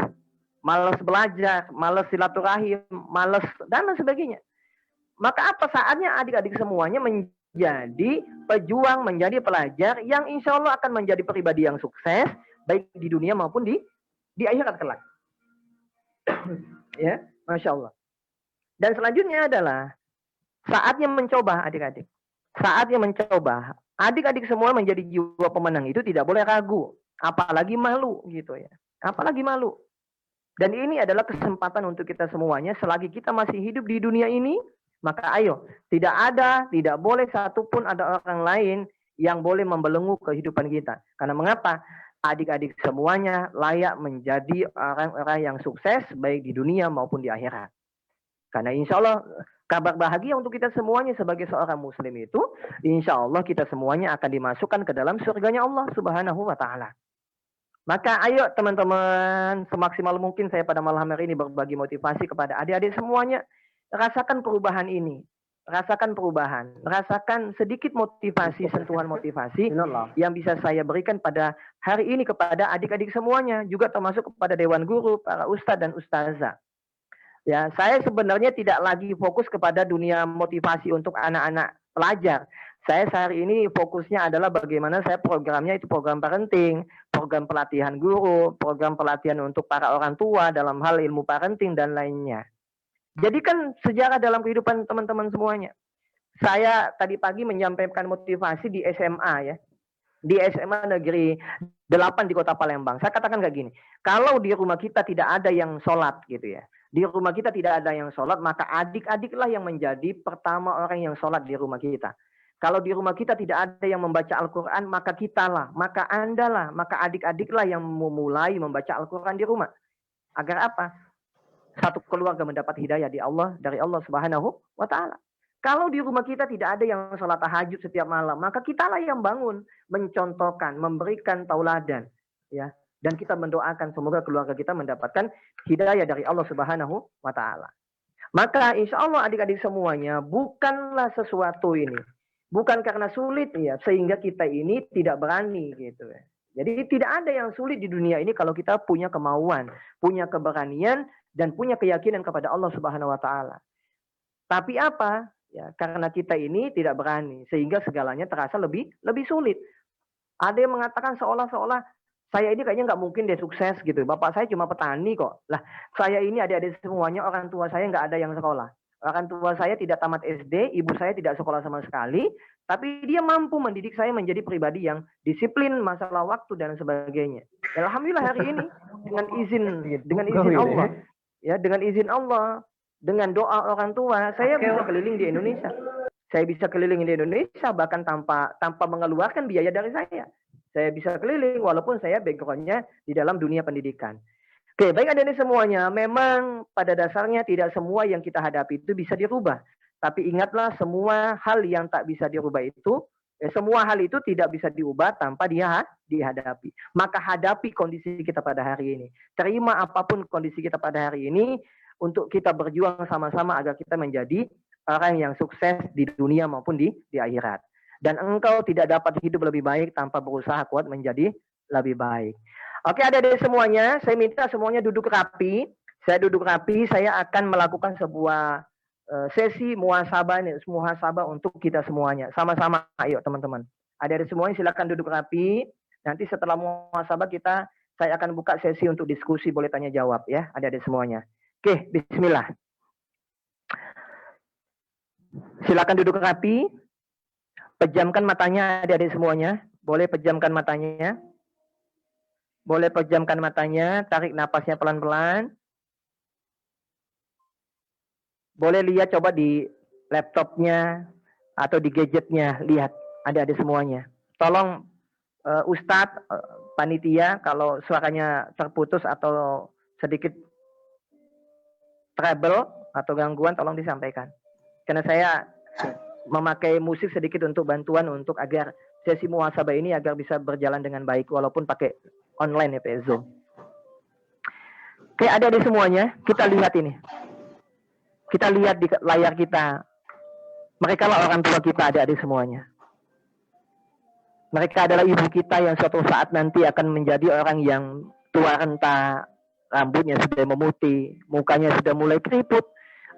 [SPEAKER 3] Malas belajar, malas silaturahim, malas dan lain sebagainya. Maka apa saatnya adik-adik semuanya menjadi pejuang, menjadi pelajar yang insya Allah akan menjadi pribadi yang sukses, baik di dunia maupun di akhirat kelak. Ya, Masya Allah. Dan selanjutnya adalah saatnya mencoba adik-adik. Saatnya mencoba. Adik-adik semua menjadi jiwa pemenang itu tidak boleh ragu. Apalagi malu gitu ya. Apalagi malu. Dan ini adalah kesempatan untuk kita semuanya. Selagi kita masih hidup di dunia ini, maka ayo, tidak boleh satupun ada orang lain yang boleh membelenggu kehidupan kita. Karena mengapa? Adik-adik semuanya layak menjadi orang-orang yang sukses baik di dunia maupun di akhirat. Karena insya Allah kabar bahagia untuk kita semuanya sebagai seorang muslim itu, insya Allah kita semuanya akan dimasukkan ke dalam surganya Allah Subhanahu wa Ta'ala. Maka ayo teman-teman, semaksimal mungkin saya pada malam hari ini berbagi motivasi kepada adik-adik semuanya. Rasakan perubahan ini. Rasakan perubahan. Rasakan sedikit motivasi, sentuhan motivasi yang bisa saya berikan pada hari ini kepada adik-adik semuanya. Juga termasuk kepada Dewan Guru, para ustadz dan ustazah. Ya, saya sebenarnya tidak lagi fokus kepada dunia motivasi untuk anak-anak pelajar. Saya sehari ini fokusnya adalah bagaimana saya programnya itu program parenting, program pelatihan guru, program pelatihan untuk para orang tua dalam hal ilmu parenting dan lainnya. Jadi kan sejarah dalam kehidupan teman-teman semuanya. Saya tadi pagi menyampaikan motivasi di SMA ya. Di SMA Negeri 8 di Kota Palembang. Saya katakan kayak gini, kalau di rumah kita tidak ada yang sholat gitu ya. Di rumah kita tidak ada yang sholat, maka adik-adiklah yang menjadi pertama orang yang sholat di rumah kita. Kalau di rumah kita tidak ada yang membaca Al-Quran, maka kitalah, maka andalah, maka adik-adiklah yang memulai membaca Al-Quran di rumah. Agar apa? Satu keluarga mendapat hidayah dari Allah Subhanahu wa Ta'ala. Kalau di rumah kita tidak ada yang sholat tahajud setiap malam, maka kitalah yang bangun, mencontohkan, memberikan tauladan, ya. Dan kita mendoakan semoga keluarga kita mendapatkan hidayah dari Allah Subhanahu wa Ta'ala. Maka insya Allah adik-adik semuanya, bukanlah sesuatu ini, bukan karena sulit ya, sehingga kita ini tidak berani gitu ya. Jadi tidak ada yang sulit di dunia ini kalau kita punya kemauan, punya keberanian, dan punya keyakinan kepada Allah Subhanahu wa Ta'ala. Tapi apa? Ya, karena kita ini tidak berani, sehingga segalanya terasa lebih sulit. Ada yang mengatakan seolah-olah saya ini kayaknya nggak mungkin deh sukses gitu. Bapak saya cuma petani kok. Lah, saya ini adik-adik semuanya, orang tua saya nggak ada yang sekolah. Orang tua saya tidak tamat SD, ibu saya tidak sekolah sama sekali, tapi dia mampu mendidik saya menjadi pribadi yang disiplin masalah waktu dan sebagainya. Alhamdulillah hari ini dengan izin Allah, ya dengan izin Allah, dengan doa orang tua, saya bisa keliling di Indonesia. Saya bisa keliling di Indonesia bahkan tanpa mengeluarkan biaya dari saya. Saya bisa keliling walaupun saya background-nya di dalam dunia pendidikan. Oke, baik adik-adik semuanya, memang pada dasarnya tidak semua yang kita hadapi itu bisa dirubah. Tapi ingatlah semua hal yang tak bisa dirubah itu, semua hal itu tidak bisa diubah tanpa dia dihadapi. Maka hadapi kondisi kita pada hari ini. Terima apapun kondisi kita pada hari ini untuk kita berjuang sama-sama agar kita menjadi orang yang sukses di dunia maupun di akhirat. Dan engkau tidak dapat hidup lebih baik tanpa berusaha kuat menjadi lebih baik. Oke, adik-adik semuanya, saya minta semuanya duduk rapi. Saya duduk rapi, saya akan melakukan sebuah sesi muhasabah untuk kita semuanya. Sama-sama, ayo teman-teman. Adik-adik semuanya silakan duduk rapi. Nanti setelah muhasabah saya akan buka sesi untuk diskusi, boleh tanya jawab ya, adik-adik semuanya. Oke, bismillah. Silakan duduk rapi. Pejamkan matanya adik-adik semuanya. Boleh pejamkan matanya. Boleh pejamkan matanya, tarik napasnya pelan-pelan. Boleh lihat coba di laptopnya atau di gadgetnya, lihat adik-adik semuanya. Tolong Ustadz, panitia, kalau suaranya terputus atau sedikit trouble atau gangguan, tolong disampaikan. Karena saya memakai musik sedikit untuk bantuan untuk agar sesi muhasabah ini agar bisa berjalan dengan baik walaupun pakai online ya, pakai Zoom. Oke, adik-adik semuanya, kita lihat ini. Kita lihat di layar kita. Mereka lah orang tua kita, adik-adik semuanya. Mereka adalah ibu kita yang suatu saat nanti akan menjadi orang yang tua renta, rambutnya sudah memutih, mukanya sudah mulai keriput.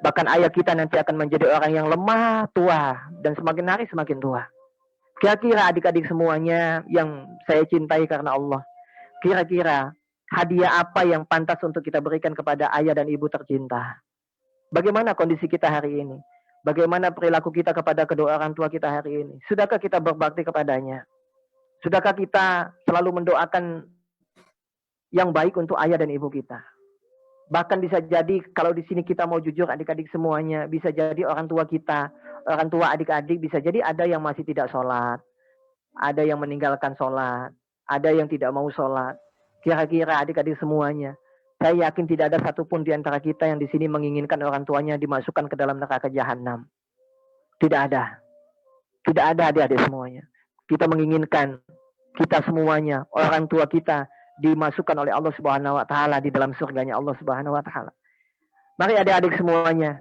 [SPEAKER 3] Bahkan ayah kita nanti akan menjadi orang yang lemah, tua, dan semakin hari semakin tua. Kira-kira adik-adik semuanya yang saya cintai karena Allah, kira-kira hadiah apa yang pantas untuk kita berikan kepada ayah dan ibu tercinta? Bagaimana kondisi kita hari ini? Bagaimana perilaku kita kepada kedua orang tua kita hari ini? Sudahkah kita berbakti kepadanya? Sudahkah kita selalu mendoakan yang baik untuk ayah dan ibu kita? Bahkan bisa jadi kalau di sini kita mau jujur adik-adik semuanya, bisa jadi orang tua kita, orang tua adik-adik bisa jadi ada yang masih tidak sholat, ada yang meninggalkan sholat, ada yang tidak mau sholat. Kira-kira adik-adik semuanya, saya yakin tidak ada satupun di antara kita yang di sini menginginkan orang tuanya dimasukkan ke dalam neraka jahanam. Tidak ada. Tidak ada adik-adik semuanya. Kita menginginkan kita semuanya, orang tua kita dimasukkan oleh Allah Subhanahu wa taala di dalam surganya Allah Subhanahu wa taala. Mari adik-adik semuanya,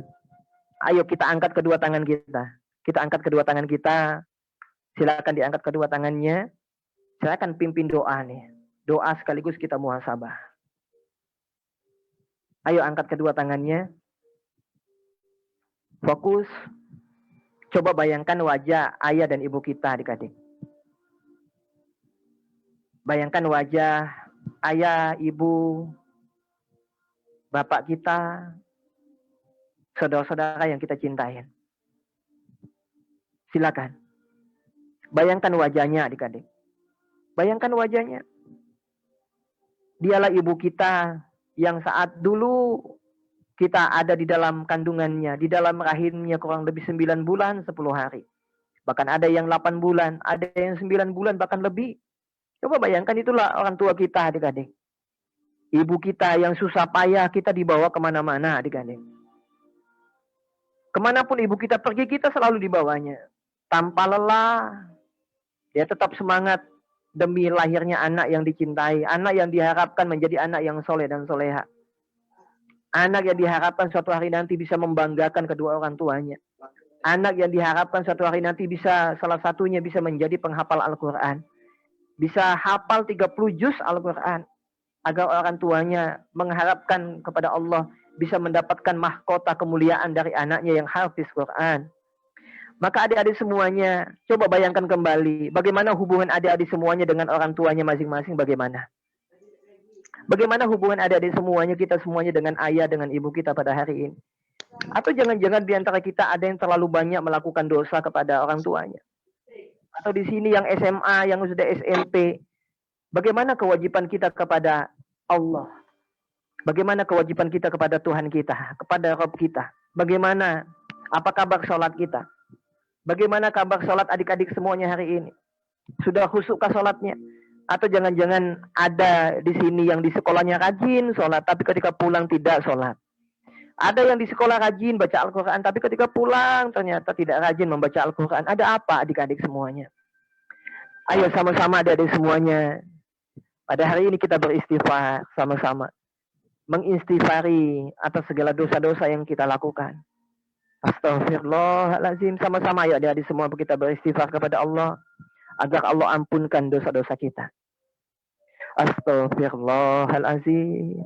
[SPEAKER 3] ayo kita angkat kedua tangan kita. Kita angkat kedua tangan kita. Silakan diangkat kedua tangannya. Saya akan pimpin doa nih. Doa sekaligus kita muhasabah. Ayo angkat kedua tangannya. Fokus. Coba bayangkan wajah ayah dan ibu kita adik-adik. Bayangkan wajah ayah, ibu, bapak kita, saudara-saudara yang kita cintai. Silakan. Bayangkan wajahnya adik-adik. Bayangkan wajahnya. Dialah ibu kita yang saat dulu kita ada di dalam kandungannya, di dalam rahimnya kurang lebih 9 bulan 10 hari. Bahkan ada yang 8 bulan, ada yang 9 bulan bahkan lebih. Coba bayangkan itulah orang tua kita adik-adik. Ibu kita yang susah payah kita dibawa kemana-mana adik-adik. Kemanapun ibu kita pergi kita selalu dibawanya. Tanpa lelah, dia tetap semangat demi lahirnya anak yang dicintai, anak yang diharapkan menjadi anak yang soleh dan soleha. Anak yang diharapkan suatu hari nanti bisa membanggakan kedua orang tuanya. Anak yang diharapkan suatu hari nanti bisa salah satunya bisa menjadi penghafal Al-Quran. Bisa hafal 30 juz Al-Quran. Agar orang tuanya mengharapkan kepada Allah bisa mendapatkan mahkota kemuliaan dari anaknya yang hafiz Quran. Maka adik-adik semuanya, coba bayangkan kembali bagaimana hubungan adik-adik semuanya dengan orang tuanya masing-masing bagaimana. Bagaimana hubungan adik-adik semuanya, kita semuanya dengan ayah, dengan ibu kita pada hari ini. Atau jangan-jangan di antara kita ada yang terlalu banyak melakukan dosa kepada orang tuanya. Atau di sini yang SMA, yang sudah SMP. Bagaimana kewajiban kita kepada Allah? Bagaimana kewajiban kita kepada Tuhan kita, kepada Rabb kita? Bagaimana, apa kabar sholat kita? Bagaimana kabar sholat adik-adik semuanya hari ini? Sudah khusyukkah sholatnya? Atau jangan-jangan ada di sini yang di sekolahnya rajin sholat, tapi ketika pulang tidak sholat. Ada yang di sekolah rajin baca Al-Quran, tapi ketika pulang ternyata tidak rajin membaca Al-Quran. Ada apa adik-adik semuanya? Ayo sama-sama adik-adik semuanya. Pada hari ini kita beristighfar sama-sama. Mengistighfari atas segala dosa-dosa yang kita lakukan.
[SPEAKER 12] Astaghfirullahaladzim. Sama-sama ya adik-adik semua kita beristighfar kepada Allah agar Allah ampunkan dosa-dosa kita. Astaghfirullahaladzim.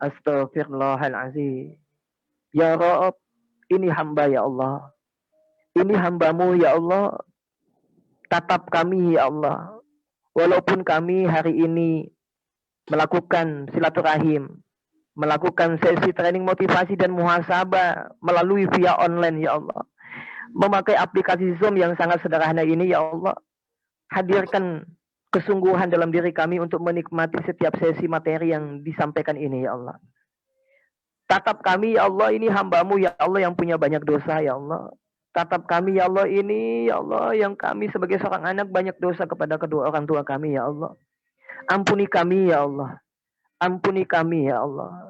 [SPEAKER 12] Astaghfirullahaladzim. Ya Rabb, ini hamba ya Allah. Ini hambamu ya Allah. Tatap kami ya Allah. Walaupun kami hari ini melakukan silaturahim, melakukan sesi training motivasi dan muhasabah melalui via online ya Allah. Memakai aplikasi Zoom yang sangat sederhana ini ya Allah. Hadirkan kesungguhan dalam diri kami untuk menikmati setiap sesi materi yang disampaikan ini ya Allah. Tatap kami ya Allah, ini hambamu ya Allah yang punya banyak dosa ya Allah. Tatap kami ya Allah, ini ya Allah yang kami sebagai seorang anak banyak dosa kepada kedua orang tua kami ya Allah. Ampuni kami ya Allah. Ampuni kami ya Allah.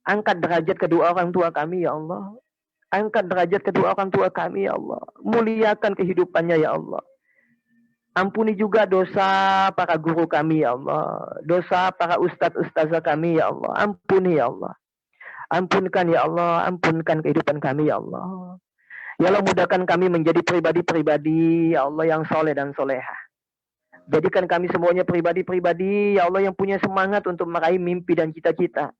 [SPEAKER 12] Angkat derajat kedua orang tua kami ya Allah. Angkat derajat kedua orang tua kami ya Allah. Muliakan kehidupannya ya Allah. Ampuni juga dosa para guru kami ya Allah. Dosa para ustadz-ustazah kami ya Allah. Ampuni ya Allah. Ampunkan ya Allah. Ampunkan kehidupan kami ya Allah. Ya Allah, mudahkan kami menjadi pribadi-pribadi ya Allah yang soleh dan solehah. Jadikan kami semuanya pribadi-pribadi ya Allah yang punya semangat untuk meraih mimpi dan cita-cita.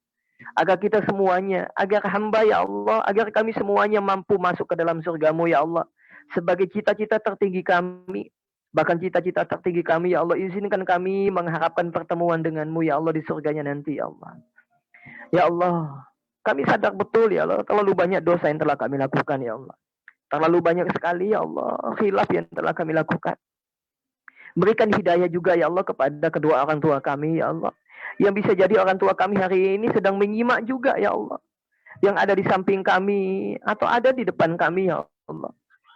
[SPEAKER 12] Agar kita semuanya, agar hamba ya Allah, agar kami semuanya mampu masuk ke dalam surgamu ya Allah. Sebagai cita-cita tertinggi kami, bahkan cita-cita tertinggi kami ya Allah, izinkan kami mengharapkan pertemuan denganmu ya Allah di surganya nanti ya Allah. Ya Allah, kami sadar betul ya Allah, terlalu banyak dosa yang telah kami lakukan ya Allah. Terlalu banyak sekali ya Allah, khilaf yang telah kami lakukan. Berikan hidayah juga ya Allah kepada kedua orang tua kami ya Allah. Yang bisa jadi orang tua kami hari ini sedang menyimak juga ya Allah. Yang ada di samping kami atau ada di depan kami ya Allah.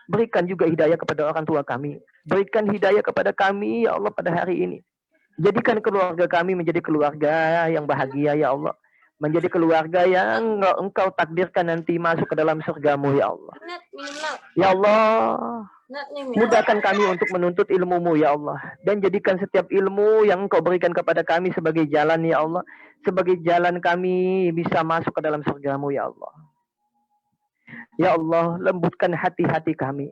[SPEAKER 12] Berikan juga hidayah kepada orang tua kami. Berikan hidayah kepada kami ya Allah pada hari ini. Jadikan keluarga kami menjadi keluarga yang bahagia ya Allah. Menjadi keluarga yang engkau takdirkan nanti masuk ke dalam surgamu ya Allah. Ya Allah. Mudahkan kami untuk menuntut ilmu-Mu ya Allah. Dan jadikan setiap ilmu yang Engkau berikan kepada kami sebagai jalan ya Allah. Sebagai jalan kami bisa masuk ke dalam surga-Mu ya Allah. Ya Allah, lembutkan hati-hati kami.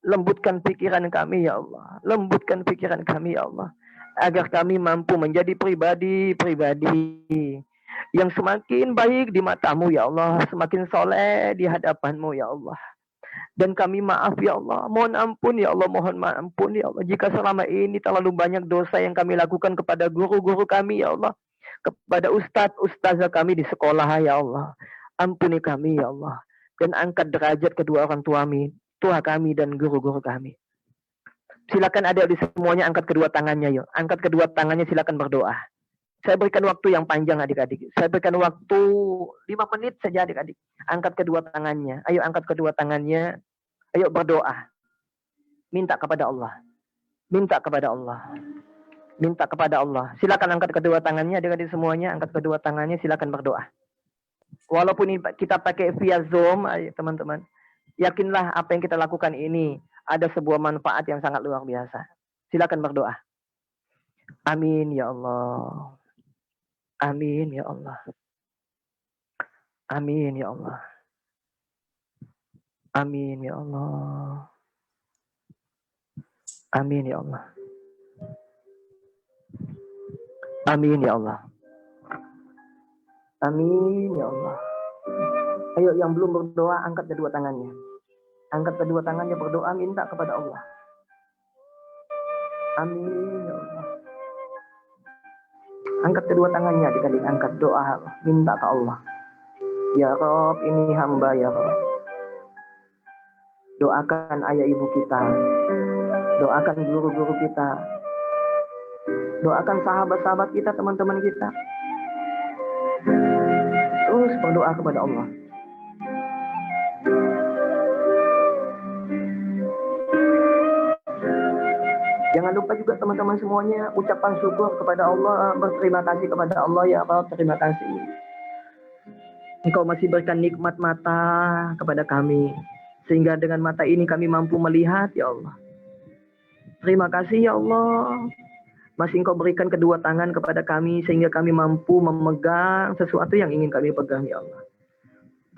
[SPEAKER 12] Lembutkan pikiran kami ya Allah. Lembutkan pikiran kami ya Allah. Agar kami mampu menjadi pribadi-pribadi yang semakin baik di mata-Mu ya Allah. Semakin soleh di hadapan-Mu ya Allah. Dan kami maaf ya Allah, mohon ampun ya Allah, mohon ampun ya Allah. Jika selama ini terlalu banyak dosa yang kami lakukan kepada guru-guru kami ya Allah. Kepada ustadz-ustazah kami di sekolah ya Allah. Ampuni kami ya Allah. Dan angkat derajat kedua orang tua kami dan guru-guru kami. Silakan adik-adik semuanya angkat kedua tangannya yuk. Angkat kedua tangannya silakan berdoa. Saya berikan waktu yang panjang adik-adik. Saya berikan waktu 5 menit saja adik-adik. Angkat kedua tangannya. Ayo angkat kedua tangannya. Ayo berdoa. Minta kepada Allah. Minta kepada Allah. Minta kepada Allah. Silakan angkat kedua tangannya adik-adik semuanya. Angkat kedua tangannya silakan berdoa. Walaupun kita pakai via Zoom, ayo teman-teman. Yakinlah apa yang kita lakukan ini ada sebuah manfaat yang sangat luar biasa. Silakan berdoa. Amin ya Allah. Amin ya Allah. Amin ya Allah. Amin ya Allah. Amin ya Allah. Amin ya Allah. Amin ya Allah. Ayo yang belum berdoa angkat kedua tangannya. Angkat kedua tangannya berdoa minta kepada Allah. Amin ya Allah. Angkat kedua tangannya adik-adik, angkat doa, minta ke Allah. Ya Rabb, ini hamba ya Rabb. Doakan ayah ibu kita. Doakan guru-guru kita. Doakan sahabat-sahabat kita, teman-teman kita. Terus berdoa kepada Allah. Jangan lupa juga teman-teman semuanya ucapan syukur kepada Allah, berterima kasih kepada Allah ya Allah, terima kasih. Engkau masih berikan nikmat mata kepada kami, sehingga dengan mata ini kami mampu melihat ya Allah. Terima kasih ya Allah, masih Engkau berikan kedua tangan kepada kami, sehingga kami mampu memegang sesuatu yang ingin kami pegang ya Allah.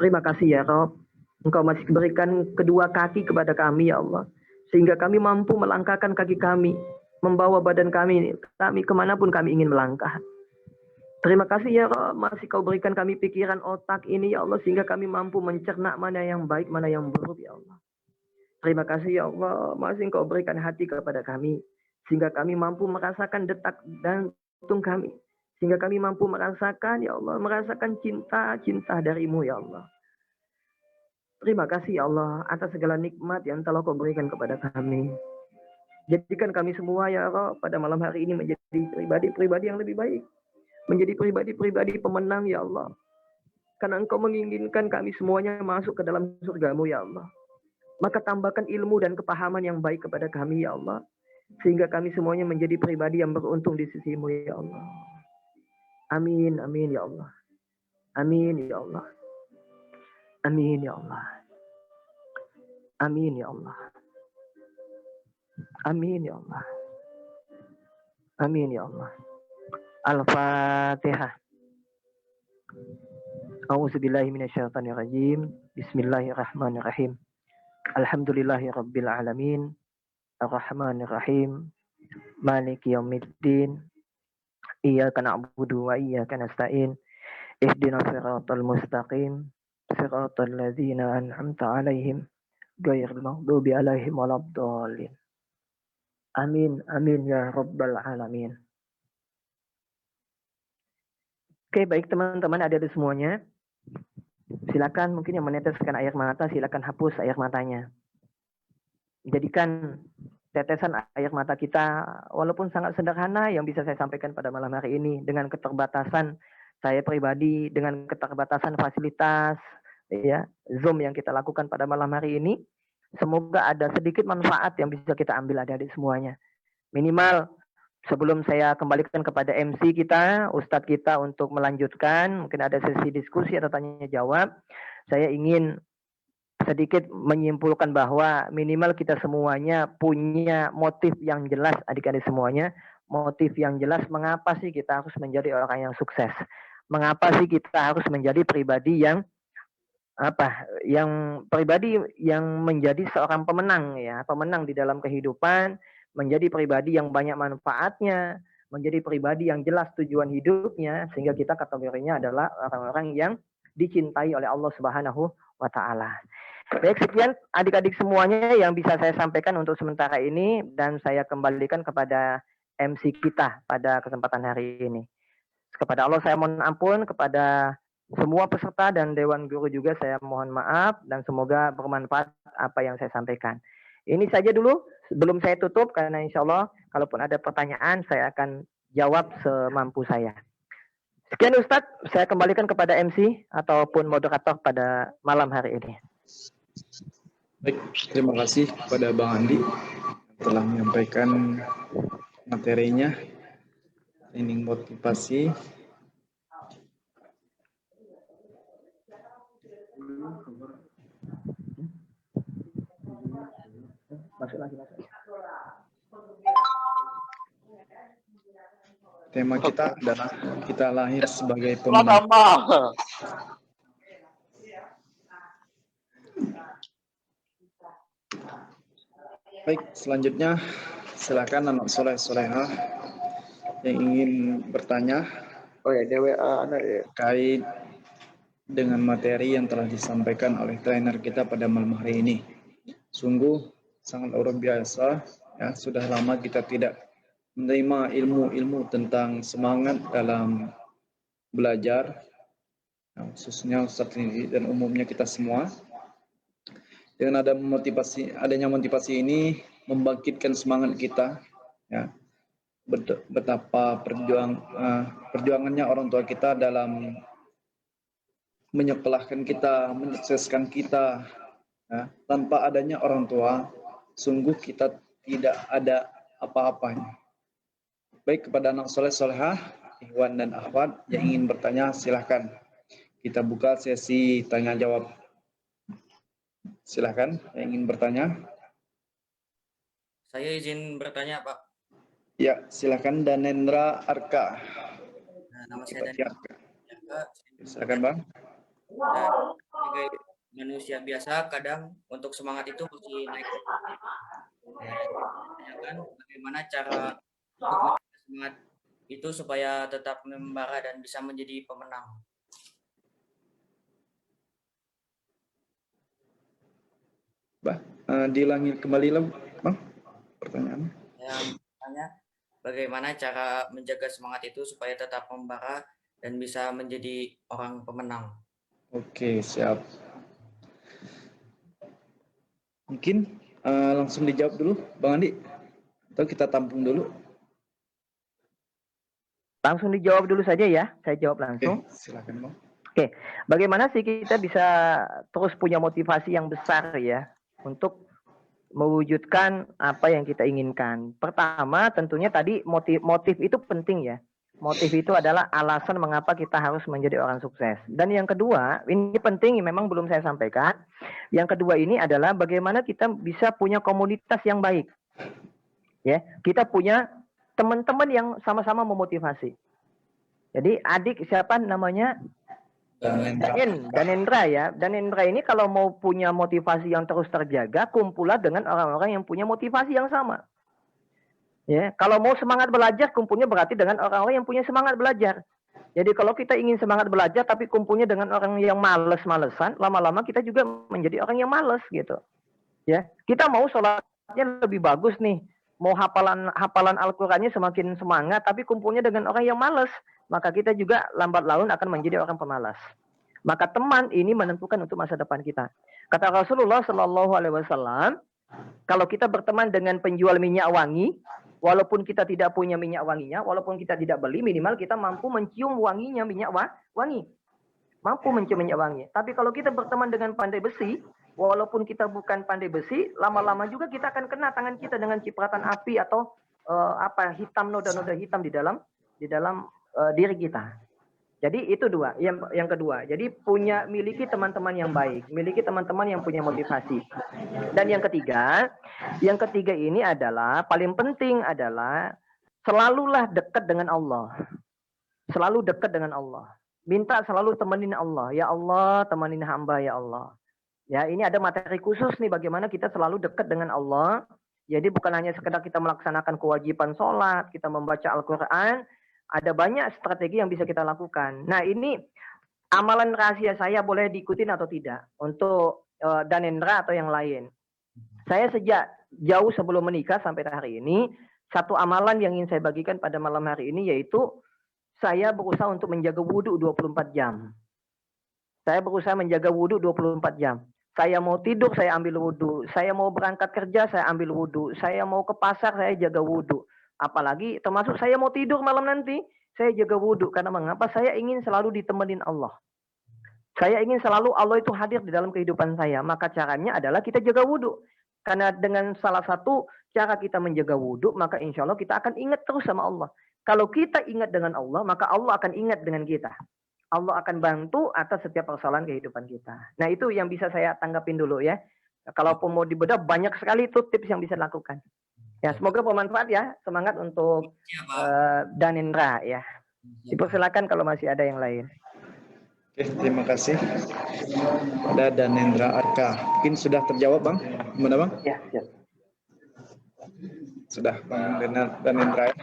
[SPEAKER 12] Terima kasih ya Rob. Engkau masih berikan kedua kaki kepada kami ya Allah. Sehingga kami mampu melangkahkan kaki kami. Membawa badan kami kemanapun kami ingin melangkah. Terima kasih ya Rob. Masih kau berikan kami pikiran otak ini ya Allah. Sehingga kami mampu mencerna mana yang baik, mana yang buruk ya Allah. Terima kasih ya Allah. Masih engkau berikan hati kepada kami. Sehingga kami mampu merasakan detak jantung kami. Sehingga kami mampu merasakan ya Allah. Merasakan cinta darimu ya Allah. Terima kasih ya Allah atas segala nikmat yang telah kau berikan kepada kami. Jadikan kami semua ya Allah pada malam hari ini menjadi pribadi-pribadi yang lebih baik. Menjadi pribadi-pribadi pemenang ya Allah. Karena engkau menginginkan kami semuanya masuk ke dalam surgamu ya Allah. Maka tambahkan ilmu dan kepahaman yang baik kepada kami ya Allah. Sehingga kami semuanya menjadi pribadi yang beruntung di sisimu ya Allah. Amin, amin ya Allah. Amin ya Allah. Amin ya Allah. Amin ya Allah. Amin ya Allah. Amin ya Allah. Al-Fatihah. A'udzubillahi minasyaitonirrajim. Bismillahirrahmanirrahim. Alhamdulillahirabbil alamin. Arrahmanirrahim. Maliki yaumiddin. Iyyaka na'budu wa iyyaka nasta'in. Ihdinas siratal mustaqim. Siratal ladzina an'amta 'alaihim ghairil maghdubi 'alaihim waladdallin. Amin amin ya rabbal alamin. Oke, baik teman-teman ada semuanya. Silakan mungkin yang meneteskan air mata silakan hapus air matanya. Jadikan tetesan air mata kita walaupun sangat sederhana yang bisa saya sampaikan pada malam hari ini dengan keterbatasan saya pribadi, dengan keterbatasan fasilitas ya Zoom yang kita lakukan pada malam hari ini, semoga ada sedikit manfaat yang bisa kita ambil adik-adik semuanya. Minimal sebelum saya kembalikan kepada MC kita, Ustadz kita untuk melanjutkan, mungkin ada sesi diskusi atau tanya jawab, saya ingin sedikit menyimpulkan bahwa minimal kita semuanya punya motif yang jelas adik-adik semuanya, motif yang jelas mengapa sih kita harus menjadi orang yang sukses, mengapa sih kita harus menjadi pribadi yang pribadi yang menjadi seorang pemenang ya, pemenang di dalam kehidupan, menjadi pribadi yang banyak manfaatnya, menjadi pribadi yang jelas tujuan hidupnya, sehingga kita kategorinya adalah orang-orang yang dicintai oleh Allah Subhanahu wa taala. Baik, sekian adik-adik semuanya yang bisa saya sampaikan untuk sementara ini dan saya kembalikan kepada MC kita pada kesempatan hari ini. Kepada Allah saya mohon ampun, kepada semua peserta dan Dewan Guru juga saya mohon maaf dan semoga bermanfaat apa yang saya sampaikan. Ini saja dulu sebelum saya tutup karena insya Allah kalaupun ada pertanyaan saya akan jawab semampu saya. Sekian Ustadz, saya kembalikan kepada MC ataupun moderator pada malam hari ini.
[SPEAKER 1] Baik, terima kasih kepada Bang Andi yang telah menyampaikan materinya, training motivasi. Tema kita adalah kita lahir sebagai pemenang. Baik, selanjutnya silakan anak soleh soleha yang ingin bertanya terkait dengan materi yang telah disampaikan oleh trainer kita pada malam hari ini. Sungguh sangat luar biasa ya, sudah lama kita tidak menerima ilmu-ilmu tentang semangat dalam belajar, khususnya Ustadz ini dan umumnya kita semua. Dengan adanya motivasi ini membangkitkan semangat kita, ya, betapa perjuangannya orang tua kita dalam menyekolahkan kita, menyukseskan kita. Ya, tanpa adanya orang tua, sungguh kita tidak ada apa-apanya. Baik, kepada anak soleh solehah, ikhwan dan akhwat yang ingin bertanya, silahkan. Kita buka sesi tanya jawab. Silahkan yang ingin bertanya.
[SPEAKER 10] Saya izin bertanya, Pak.
[SPEAKER 1] Ya, silahkan Danendra Arka.
[SPEAKER 10] Nama saya Danendra Arka.
[SPEAKER 1] Silakan Bang.
[SPEAKER 10] Dan sebagai manusia biasa kadang untuk semangat itu mesti naik. Tanyakan bagaimana cara untuk menjaga semangat itu supaya tetap membara dan bisa menjadi pemenang.
[SPEAKER 1] Diulangi kembali lah, Bang, pertanyaannya.
[SPEAKER 10] Yang tanya bagaimana cara menjaga semangat itu supaya tetap membara dan bisa menjadi orang pemenang.
[SPEAKER 1] Oke, siap. Mungkin langsung dijawab dulu, Bang Andi, atau kita tampung dulu?
[SPEAKER 12] Langsung dijawab dulu saja ya, saya jawab langsung.
[SPEAKER 1] Oke, silakan, Bang.
[SPEAKER 12] Oke, bagaimana sih kita bisa terus punya motivasi yang besar ya untuk mewujudkan apa yang kita inginkan? Pertama, tentunya tadi motif itu penting ya. Motif itu adalah alasan mengapa kita harus menjadi orang sukses. Dan yang kedua, ini penting memang belum saya sampaikan. Yang kedua ini adalah bagaimana kita bisa punya komunitas yang baik. Ya, kita punya teman-teman yang sama-sama memotivasi. Jadi adik siapa namanya? Danendra ya. Danendra ini kalau mau punya motivasi yang terus terjaga, kumpulah dengan orang-orang yang punya motivasi yang sama. Ya, kalau mau semangat belajar, kumpulnya berarti dengan orang-orang yang punya semangat belajar. Jadi kalau kita ingin semangat belajar tapi kumpulnya dengan orang yang males-malesan, lama-lama kita juga menjadi orang yang males gitu. Ya, kita mau sholatnya lebih bagus nih, mau hafalan Al-Qur'annya semakin semangat, tapi kumpulnya dengan orang yang males, maka kita juga lambat laun akan menjadi orang pemalas. Maka teman ini menentukan untuk masa depan kita. Kata Rasulullah Shallallahu Alaihi Wasallam, kalau kita berteman dengan penjual minyak wangi, walaupun kita tidak punya minyak wanginya, walaupun kita tidak beli, minimal kita mampu mencium wanginya minyak wangi. Mampu mencium minyak wangi. Tapi kalau kita berteman dengan pandai besi, walaupun kita bukan pandai besi, lama-lama juga kita akan kena tangan kita dengan cipratan api atau hitam, noda-noda hitam di dalam diri kita. Jadi itu dua. Yang kedua, jadi miliki teman-teman yang baik, miliki teman-teman yang punya motivasi. Dan yang ketiga ini adalah paling penting adalah selalulah dekat dengan Allah. Selalu dekat dengan Allah. Minta selalu temenin Allah. Ya Allah, temenin hamba ya Allah. Ya, ini ada materi khusus nih bagaimana kita selalu dekat dengan Allah. Jadi bukan hanya sekedar kita melaksanakan kewajiban sholat, kita membaca Al-Quran, ada banyak strategi yang bisa kita lakukan. Nah, ini amalan rahasia saya, boleh diikutin atau tidak untuk Danendra atau yang lain. Saya sejak jauh sebelum menikah sampai hari ini, satu amalan yang ingin saya bagikan pada malam hari ini yaitu saya berusaha untuk menjaga wudhu 24 jam. Saya berusaha menjaga wudhu 24 jam. Saya mau tidur, saya ambil wudhu. Saya mau berangkat kerja, saya ambil wudhu. Saya mau ke pasar, saya jaga wudhu. Apalagi termasuk saya mau tidur malam nanti, saya jaga wudhu. Karena mengapa? Saya ingin selalu ditemenin Allah. Saya ingin selalu Allah itu hadir di dalam kehidupan saya. Maka caranya adalah kita jaga wudhu. Karena dengan salah satu cara kita menjaga wudhu, maka insya Allah kita akan ingat terus sama Allah. Kalau kita ingat dengan Allah, maka Allah akan ingat dengan kita. Allah akan bantu atas setiap persoalan kehidupan kita. Nah, itu yang bisa saya tanggapin dulu ya. Kalaupun mau dibedah, banyak sekali itu tips yang bisa dilakukan. Ya, semoga bermanfaat ya. Semangat untuk Danendra ya. Dipersilakan kalau masih ada yang lain.
[SPEAKER 1] Oke, terima kasih. Ada Danendra Arka. Mungkin sudah terjawab, Bang? Gimana, Bang?
[SPEAKER 3] Ya, ya.
[SPEAKER 1] Sudah, Bang Danendra.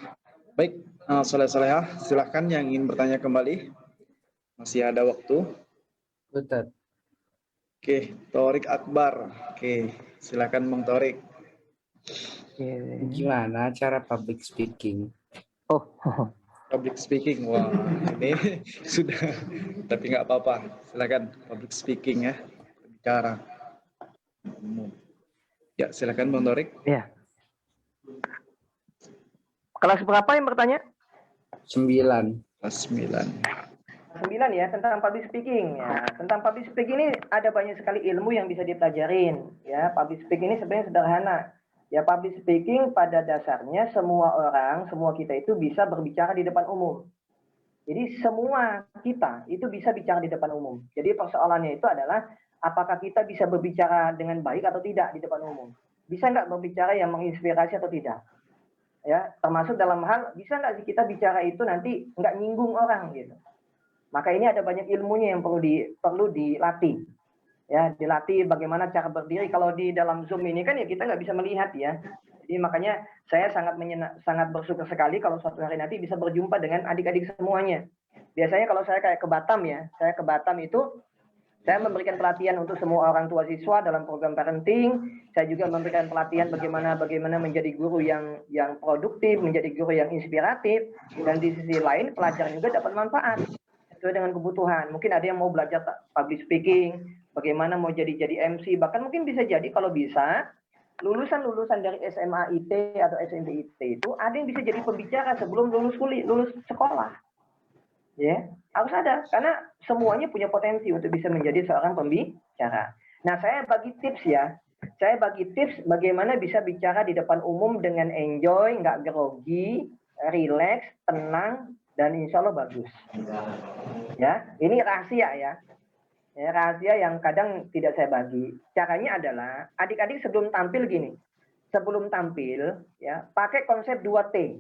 [SPEAKER 1] Baik, Soleh-Solehah, silakan yang ingin bertanya kembali. Masih ada waktu.
[SPEAKER 5] Betul.
[SPEAKER 1] Oke, Torik Akbar. Oke, silakan Bang Torik.
[SPEAKER 5] Gimana cara public speaking?
[SPEAKER 1] Public speaking, wah ini sudah, tapi nggak apa-apa. Silakan public speaking ya, bicara. Ya, silakan Bang Torik.
[SPEAKER 12] Ya. Kelas berapa yang bertanya?
[SPEAKER 5] 9.
[SPEAKER 1] Kelas 9.
[SPEAKER 3] 9 ya, tentang public speaking ya. Tentang public speaking ini ada banyak sekali ilmu yang bisa dipelajarin ya. Public speaking ini sebenarnya sederhana. Ya, public speaking pada dasarnya semua orang, semua kita itu bisa berbicara di depan umum. Jadi semua kita itu bisa bicara di depan umum. Jadi persoalannya itu adalah apakah kita bisa berbicara dengan baik atau tidak di depan umum. Bisa nggak berbicara yang menginspirasi atau tidak? Ya, termasuk dalam hal bisa nggak sih kita bicara itu nanti nggak nyinggung orang gitu. Maka ini ada banyak ilmunya yang perlu dilatih. Ya, dilatih bagaimana cara berdiri. Kalau di dalam Zoom ini kan ya kita nggak bisa melihat ya. Jadi makanya saya sangat bersyukur sekali kalau suatu hari nanti bisa berjumpa dengan adik-adik semuanya. Biasanya kalau saya kayak ke Batam ya, saya ke Batam itu saya memberikan pelatihan untuk semua orang tua siswa dalam program parenting. Saya juga memberikan pelatihan bagaimana menjadi guru yang produktif, menjadi guru yang inspiratif, dan di sisi lain pelajar juga dapat manfaat sesuai dengan kebutuhan. Mungkin ada yang mau belajar public speaking, bagaimana mau jadi MC, bahkan mungkin bisa jadi kalau bisa lulusan dari SMA IT atau SMP IT itu ada yang bisa jadi pembicara sebelum lulus sekolah. Ya, harus ada karena semuanya punya potensi untuk bisa menjadi seorang pembicara. Nah, saya bagi tips ya. Saya bagi tips bagaimana bisa bicara di depan umum dengan enjoy, nggak grogi, relax, tenang, dan insya Allah bagus. Ya, ini rahasia ya. Ya, rahasia yang kadang tidak saya bagi. Caranya adalah adik-adik sebelum tampil gini. Sebelum tampil ya, pakai konsep 2T.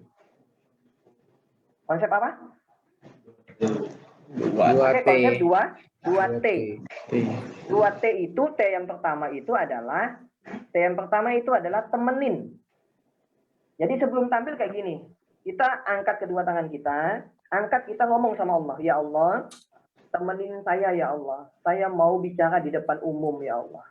[SPEAKER 3] Konsep apa?
[SPEAKER 5] 2T.
[SPEAKER 3] Konsep 2T. 2T itu T yang pertama itu adalah temenin. Jadi sebelum tampil kayak gini, kita angkat kedua tangan kita, kita ngomong sama Allah, ya Allah, temenin saya ya Allah, saya mau bicara di depan umum ya Allah.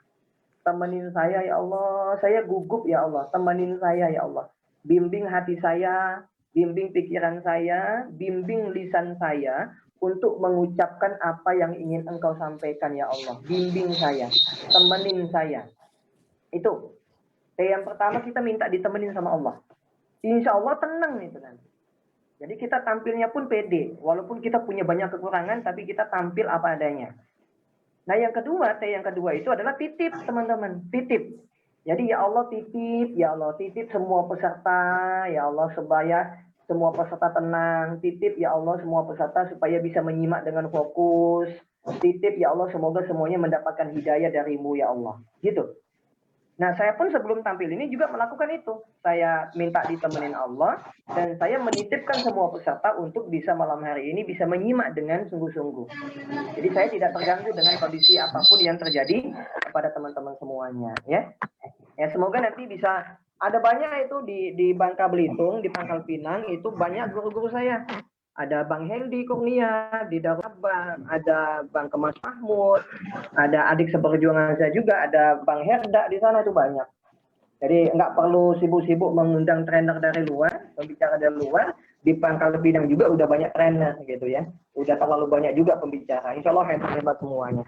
[SPEAKER 3] Temenin saya ya Allah, saya gugup ya Allah, temenin saya ya Allah. Bimbing hati saya, bimbing pikiran saya, bimbing lisan saya untuk mengucapkan apa yang ingin Engkau sampaikan ya Allah. Bimbing saya, temenin saya. Itu. Yang pertama kita minta ditemenin sama Allah. Insya Allah tenang itu nanti. Jadi kita tampilnya pun pede. Walaupun kita punya banyak kekurangan, tapi kita tampil apa adanya. Nah yang kedua, yang kedua itu adalah titip teman-teman. Titip. Jadi ya Allah titip semua peserta, ya Allah supaya semua peserta tenang, titip ya Allah semua peserta supaya bisa menyimak dengan fokus, titip ya Allah semoga semuanya mendapatkan hidayah darimu ya Allah, gitu. Nah saya pun sebelum tampil ini juga melakukan itu, saya minta ditemenin Allah dan saya menitipkan semua peserta untuk bisa malam hari ini bisa menyimak dengan sungguh-sungguh. Jadi saya tidak terganggu dengan kondisi apapun yang terjadi kepada teman-teman semuanya, ya. Ya semoga nanti bisa. Ada banyak itu di Bangka Belitung, di Pangkal Pinang itu banyak guru-guru saya. Ada Bang Hendy Kurnia di Darabang, ada Bang Kemas Mahmud, ada adik seperjuangan saya juga, ada Bang Herda di sana itu banyak. Jadi nggak perlu sibuk-sibuk mengundang trainer dari luar, pembicara dari luar. Di Pangkal Pinang juga udah banyak trainer gitu ya. Udah terlalu banyak juga pembicara. Insya Allah hebat semuanya.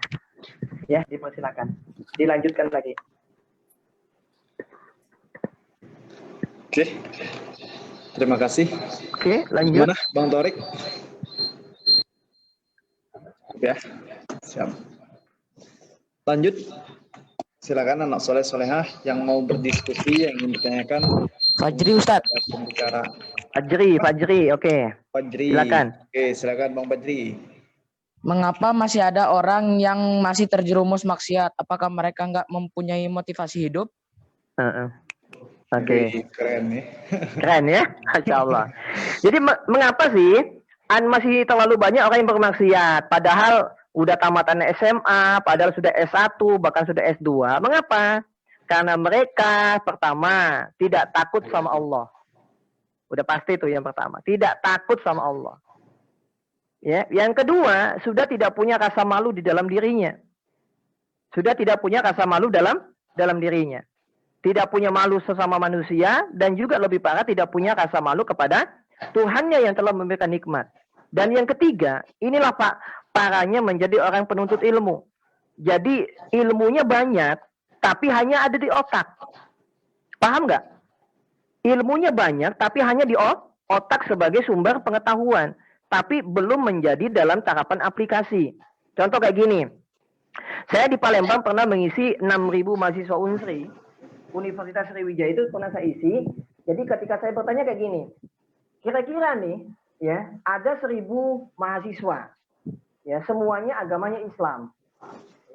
[SPEAKER 3] Ya, dipersilakan. Dilanjutkan lagi.
[SPEAKER 1] Oke, terima kasih.
[SPEAKER 12] Oke, lanjut.
[SPEAKER 1] Gimana, Bang Torik? Ya, siap. Lanjut. Silakan anak soleh solehah yang mau berdiskusi, yang ingin ditanyakan.
[SPEAKER 12] Fajri Ustadz.
[SPEAKER 1] Pembicara.
[SPEAKER 12] Fajri, oke.
[SPEAKER 1] Fajri.
[SPEAKER 12] Silakan.
[SPEAKER 1] Oke, silakan Bang Fajri.
[SPEAKER 13] Mengapa masih ada orang yang masih terjerumus maksiat? Apakah mereka nggak mempunyai motivasi hidup?
[SPEAKER 12] Oke.
[SPEAKER 1] Keren nih.
[SPEAKER 12] Keren ya, Masya Allah. Jadi mengapa sih masih terlalu banyak orang yang bermaksiat? Padahal udah tamatan SMA, padahal sudah S1, bahkan sudah S2. Mengapa? Karena mereka pertama tidak takut sama Allah. Udah pasti itu yang pertama. Tidak takut sama Allah. Ya, yang kedua, sudah tidak punya rasa malu di dalam dirinya. Sudah tidak punya rasa malu dalam dirinya. Tidak punya malu sesama manusia, dan juga lebih parah tidak punya rasa malu kepada Tuhannya yang telah memberikan nikmat. Dan yang ketiga, inilah parahnya menjadi orang penuntut ilmu. Jadi ilmunya banyak, tapi hanya ada di otak. Paham nggak? Ilmunya banyak, tapi hanya di otak sebagai sumber pengetahuan. Tapi belum menjadi dalam tahapan aplikasi. Contoh kayak gini. Saya di Palembang pernah mengisi 6.000 mahasiswa Unsri. Universitas Sriwijaya itu pernah saya isi. Jadi ketika saya bertanya kayak gini, kira-kira nih, ya ada 1.000 mahasiswa, ya semuanya agamanya Islam,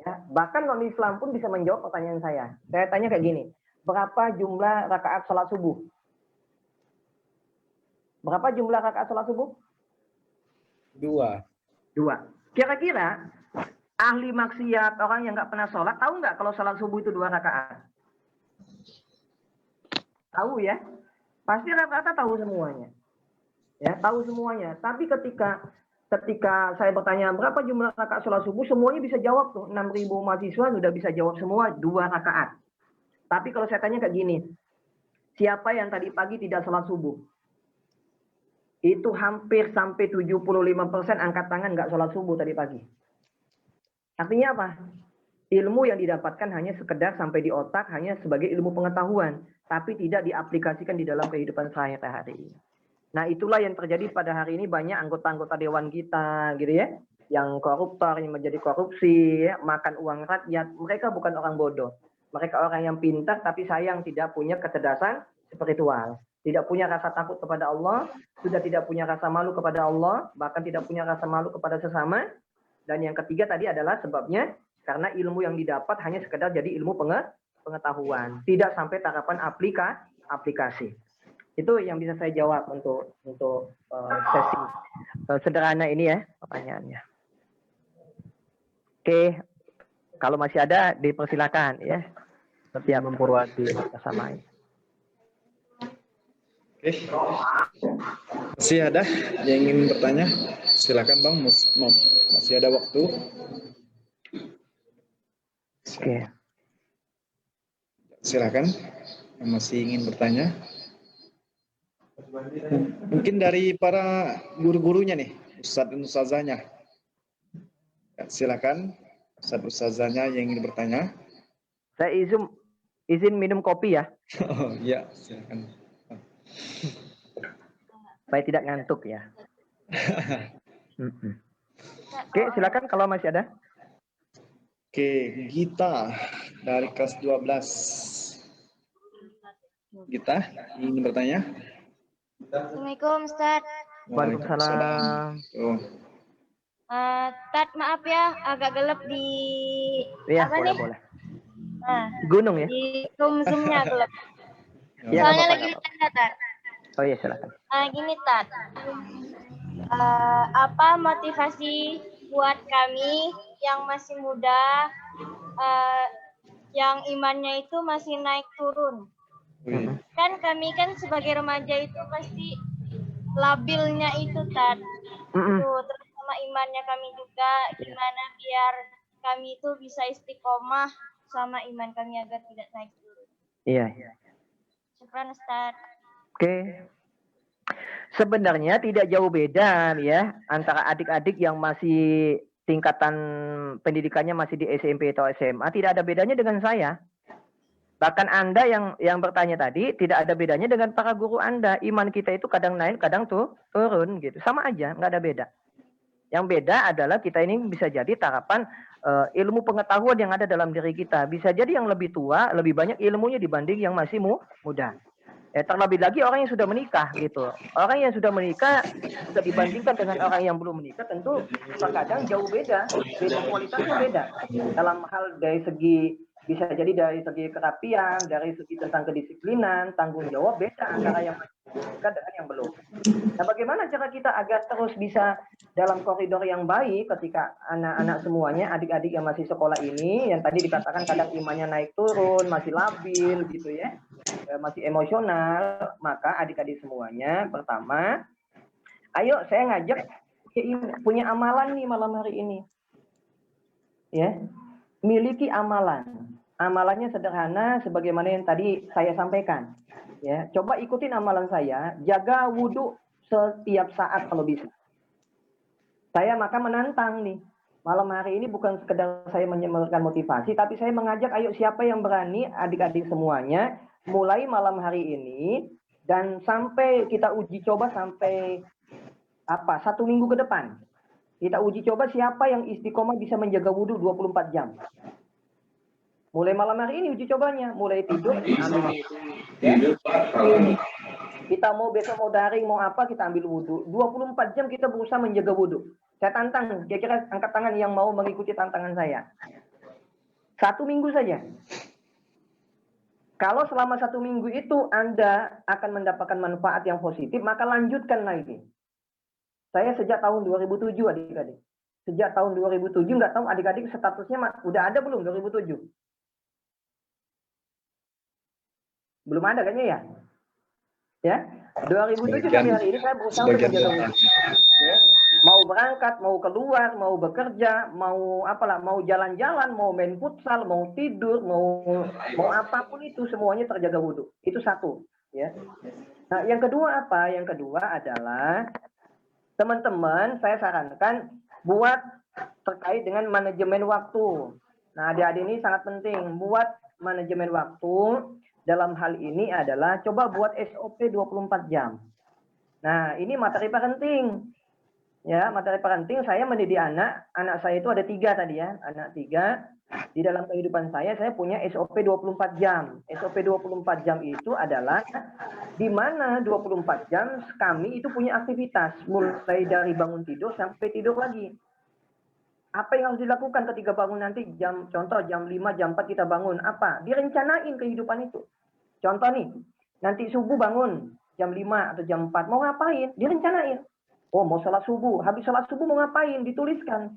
[SPEAKER 12] ya bahkan non Islam pun bisa menjawab pertanyaan saya. Saya tanya kayak gini, berapa jumlah rakaat sholat subuh? Berapa jumlah rakaat sholat subuh?
[SPEAKER 5] 2.
[SPEAKER 3] Kira-kira ahli maksiat, orang yang nggak pernah sholat, tahu nggak kalau sholat subuh itu 2 rakaat? Tahu ya? Pasti rata-rata tahu semuanya. Ya, tahu semuanya. Tapi ketika saya bertanya berapa jumlah rakaat sholat subuh, semuanya bisa jawab tuh. 6.000 mahasiswa sudah bisa jawab semua 2 rakaat. Tapi kalau saya tanya kayak gini, siapa yang tadi pagi tidak sholat subuh? Itu hampir sampai 75% angkat tangan nggak sholat subuh tadi pagi. Artinya apa? Ilmu yang didapatkan hanya sekedar sampai di otak, hanya sebagai ilmu pengetahuan, tapi tidak diaplikasikan di dalam kehidupan sehari-hari. Nah, itulah yang terjadi pada hari ini. Banyak anggota-anggota dewan kita, gitu ya, yang koruptor, yang menjadi korupsi, ya, makan uang rakyat. Mereka bukan orang bodoh. Mereka orang yang pintar, tapi sayang tidak punya kecerdasan spiritual. Tidak punya rasa takut kepada Allah, sudah tidak punya rasa malu kepada Allah, bahkan tidak punya rasa malu kepada sesama. Dan yang ketiga tadi adalah sebabnya karena ilmu yang didapat hanya sekedar jadi ilmu pengetahuan, tidak sampai tarapan aplikasi. Itu yang bisa saya jawab untuk sesi sederhana ini ya pertanyaannya. Oke, kalau masih ada dipersilakan ya. Setiap Purwati bersama.
[SPEAKER 1] Oke, masih ada yang ingin bertanya? Silakan Bang, masih ada waktu.
[SPEAKER 3] Oke.
[SPEAKER 1] Silakan yang masih ingin bertanya. Mungkin dari para guru-gurunya nih, Ustadz dan Ustazahnya. Ya, silakan Ustadz Ustazahnya yang ingin bertanya.
[SPEAKER 3] Saya izin minum kopi ya.
[SPEAKER 1] Oh iya, silakan.
[SPEAKER 3] Supaya tidak ngantuk ya. Oke, silakan kalau masih ada.
[SPEAKER 1] Oke, Gita dari kelas 12. Gita, ingin bertanya?
[SPEAKER 14] Assalamualaikum, Ustaz.
[SPEAKER 3] Waalaikumsalam.
[SPEAKER 14] Tad, maaf ya, agak gelap di
[SPEAKER 3] Iya,
[SPEAKER 14] apa nih?
[SPEAKER 3] boleh.
[SPEAKER 14] Nah,
[SPEAKER 3] Gunung ya?
[SPEAKER 14] di zoom-zoomnya gelap.
[SPEAKER 3] Ya,
[SPEAKER 14] Soalnya
[SPEAKER 3] apa-apa,
[SPEAKER 14] lagi
[SPEAKER 3] nggak
[SPEAKER 14] bercanda, Tad.
[SPEAKER 3] Oh iya, silakan.
[SPEAKER 14] Gini, Tad. Apa motivasi buat kami yang masih muda, yang imannya itu masih naik turun? Kan kami kan sebagai remaja itu pasti labilnya itu, Tad. Terus sama imannya kami juga, gimana biar kami itu bisa istiqomah sama iman kami agar tidak naik turun.
[SPEAKER 3] Iya.
[SPEAKER 14] Syukran, Ustaz.
[SPEAKER 3] Oke. Sebenarnya tidak jauh beda ya antara adik-adik yang masih tingkatan pendidikannya masih di SMP atau SMA, tidak ada bedanya dengan saya. Bahkan Anda yang bertanya tadi tidak ada bedanya dengan para guru Anda. Iman kita itu kadang naik, kadang turun gitu. Sama aja, nggak ada beda. Yang beda adalah kita ini bisa jadi tarapan ilmu pengetahuan yang ada dalam diri kita. Bisa jadi yang lebih tua, lebih banyak ilmunya dibanding yang masih muda. Terlebih lagi orang yang sudah menikah gitu. Orang yang sudah menikah sudah dibandingkan dengan orang yang belum menikah tentu terkadang jauh beda. Kualitasnya beda. Dalam hal dari segi bisa jadi dari segi kerapian, dari segi tentang kedisiplinan, tanggung jawab beda antara yang menikah dengan yang belum. Nah, bagaimana cara kita agar terus bisa dalam koridor yang baik ketika anak-anak semuanya, adik-adik yang masih sekolah ini, yang tadi dikatakan kadang imannya naik turun, masih labil gitu ya, masih emosional, maka adik-adik semuanya, pertama, ayo saya ngajak punya amalan nih malam hari ini. Ya, miliki amalan. Amalannya sederhana sebagaimana yang tadi saya sampaikan. Ya, coba ikutin amalan saya, jaga wudhu setiap saat kalau bisa. Saya maka menantang nih. Malam hari ini bukan sekedar saya menyebarkan motivasi, tapi saya mengajak ayo siapa yang berani adik-adik semuanya mulai malam hari ini dan sampai kita uji coba sampai 1 minggu ke depan. Kita uji coba siapa yang istiqomah bisa menjaga wudhu 24 jam. Mulai malam hari ini uji cobanya, mulai tidur ambil wudhu. Ya. Kita mau besok mau daring mau apa kita ambil wudhu. 24 jam kita berusaha menjaga wudhu. Saya tantang, kira-kira angkat tangan yang mau mengikuti tantangan saya. 1 minggu saja. Kalau selama 1 minggu itu Anda akan mendapatkan manfaat yang positif, maka lanjutkan lagi. Saya sejak tahun 2007 adik-adik. sejak tahun 2007, nggak tahu adik-adik statusnya udah ada belum 2007? Belum ada kayaknya ya? Ya, 2007 sampai hari ini saya berusaha untuk menjaga wudhu. Ya. Mau berangkat, mau keluar, mau bekerja, mau apalah, mau jalan-jalan, mau main futsal, mau tidur, mau apapun itu semuanya terjaga wudhu. Itu satu. Ya. Nah, yang kedua apa? Yang kedua adalah teman-teman saya sarankan buat terkait dengan manajemen waktu. Nah, adik-adik ini sangat penting buat manajemen waktu. Dalam hal ini adalah coba buat SOP 24 jam. Nah, ini materi parenting. Ya, materi parenting saya mendidik anak saya itu ada 3 tadi ya, anak 3. Di dalam kehidupan saya punya SOP 24 jam. SOP 24 jam itu adalah di mana 24 jam kami itu punya aktivitas mulai dari bangun tidur sampai tidur lagi. Apa yang harus dilakukan ketika bangun nanti contoh jam 5, jam 4 kita bangun apa? Direncanain kehidupan itu. Contoh nih, nanti subuh bangun jam 5 atau jam 4 mau ngapain? Direncanain. Oh, mau sholat subuh. Habis sholat subuh mau ngapain? Dituliskan.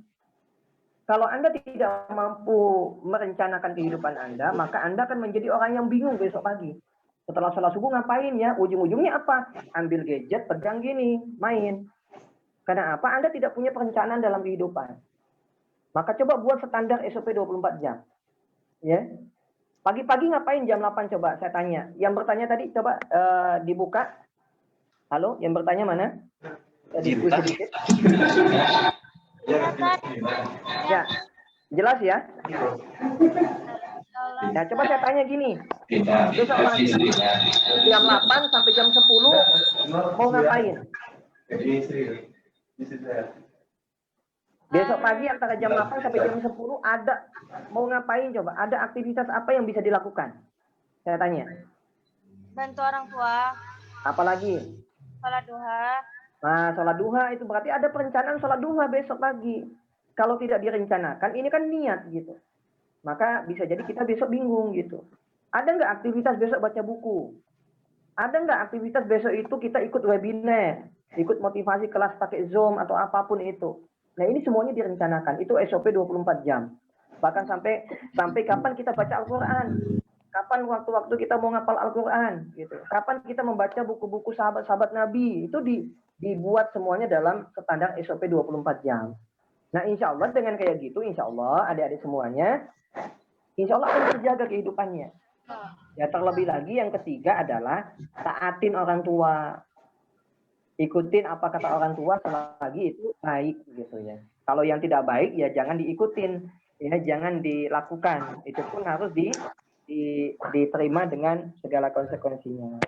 [SPEAKER 3] Kalau Anda tidak mampu merencanakan kehidupan Anda, maka Anda akan menjadi orang yang bingung besok pagi. Setelah sholat subuh ngapain ya? Ujung-ujungnya apa? Ambil gadget, pegang gini, main. Karena apa? Anda tidak punya perencanaan dalam kehidupan. Maka coba buat standar SOP 24 jam. Ya. Pagi-pagi ngapain jam 8 coba saya tanya. Yang bertanya tadi coba dibuka. Halo, yang bertanya mana? Diskusi sedikit. Ya, jelas ya? Nah, coba saya tanya gini. Besok pagi jam 8 sampai jam 10 mau ngapain? Besok pagi antara jam 8 sampai jam 10 ada mau ngapain coba? Ada aktivitas apa yang bisa dilakukan? Saya tanya.
[SPEAKER 14] Bantu orang tua.
[SPEAKER 3] Apalagi?
[SPEAKER 14] Sholat duha.
[SPEAKER 3] Nah, sholat duha itu berarti ada perencanaan sholat duha besok pagi. Kalau tidak direncanakan, ini kan niat gitu. Maka bisa jadi kita besok bingung gitu. Ada nggak aktivitas besok baca buku? Ada nggak aktivitas besok itu kita ikut webinar, ikut motivasi kelas pakai Zoom atau apapun itu? Nah, ini semuanya direncanakan. Itu SOP 24 jam. Bahkan sampai kapan kita baca Al-Quran. Kapan waktu-waktu kita mau ngapal Al-Quran. Gitu. Kapan kita membaca buku-buku sahabat-sahabat Nabi. Itu dibuat semuanya dalam standar SOP 24 jam. Nah, insya Allah dengan kayak gitu, insya Allah adik-adik semuanya, insya Allah akan terjaga kehidupannya. Ya, terlebih lagi yang ketiga adalah taatin orang tua. Ikutin apa kata orang tua selagi itu baik gitu ya. Kalau yang tidak baik ya jangan diikutin, ya jangan dilakukan. Itu pun harus diterima dengan segala konsekuensinya.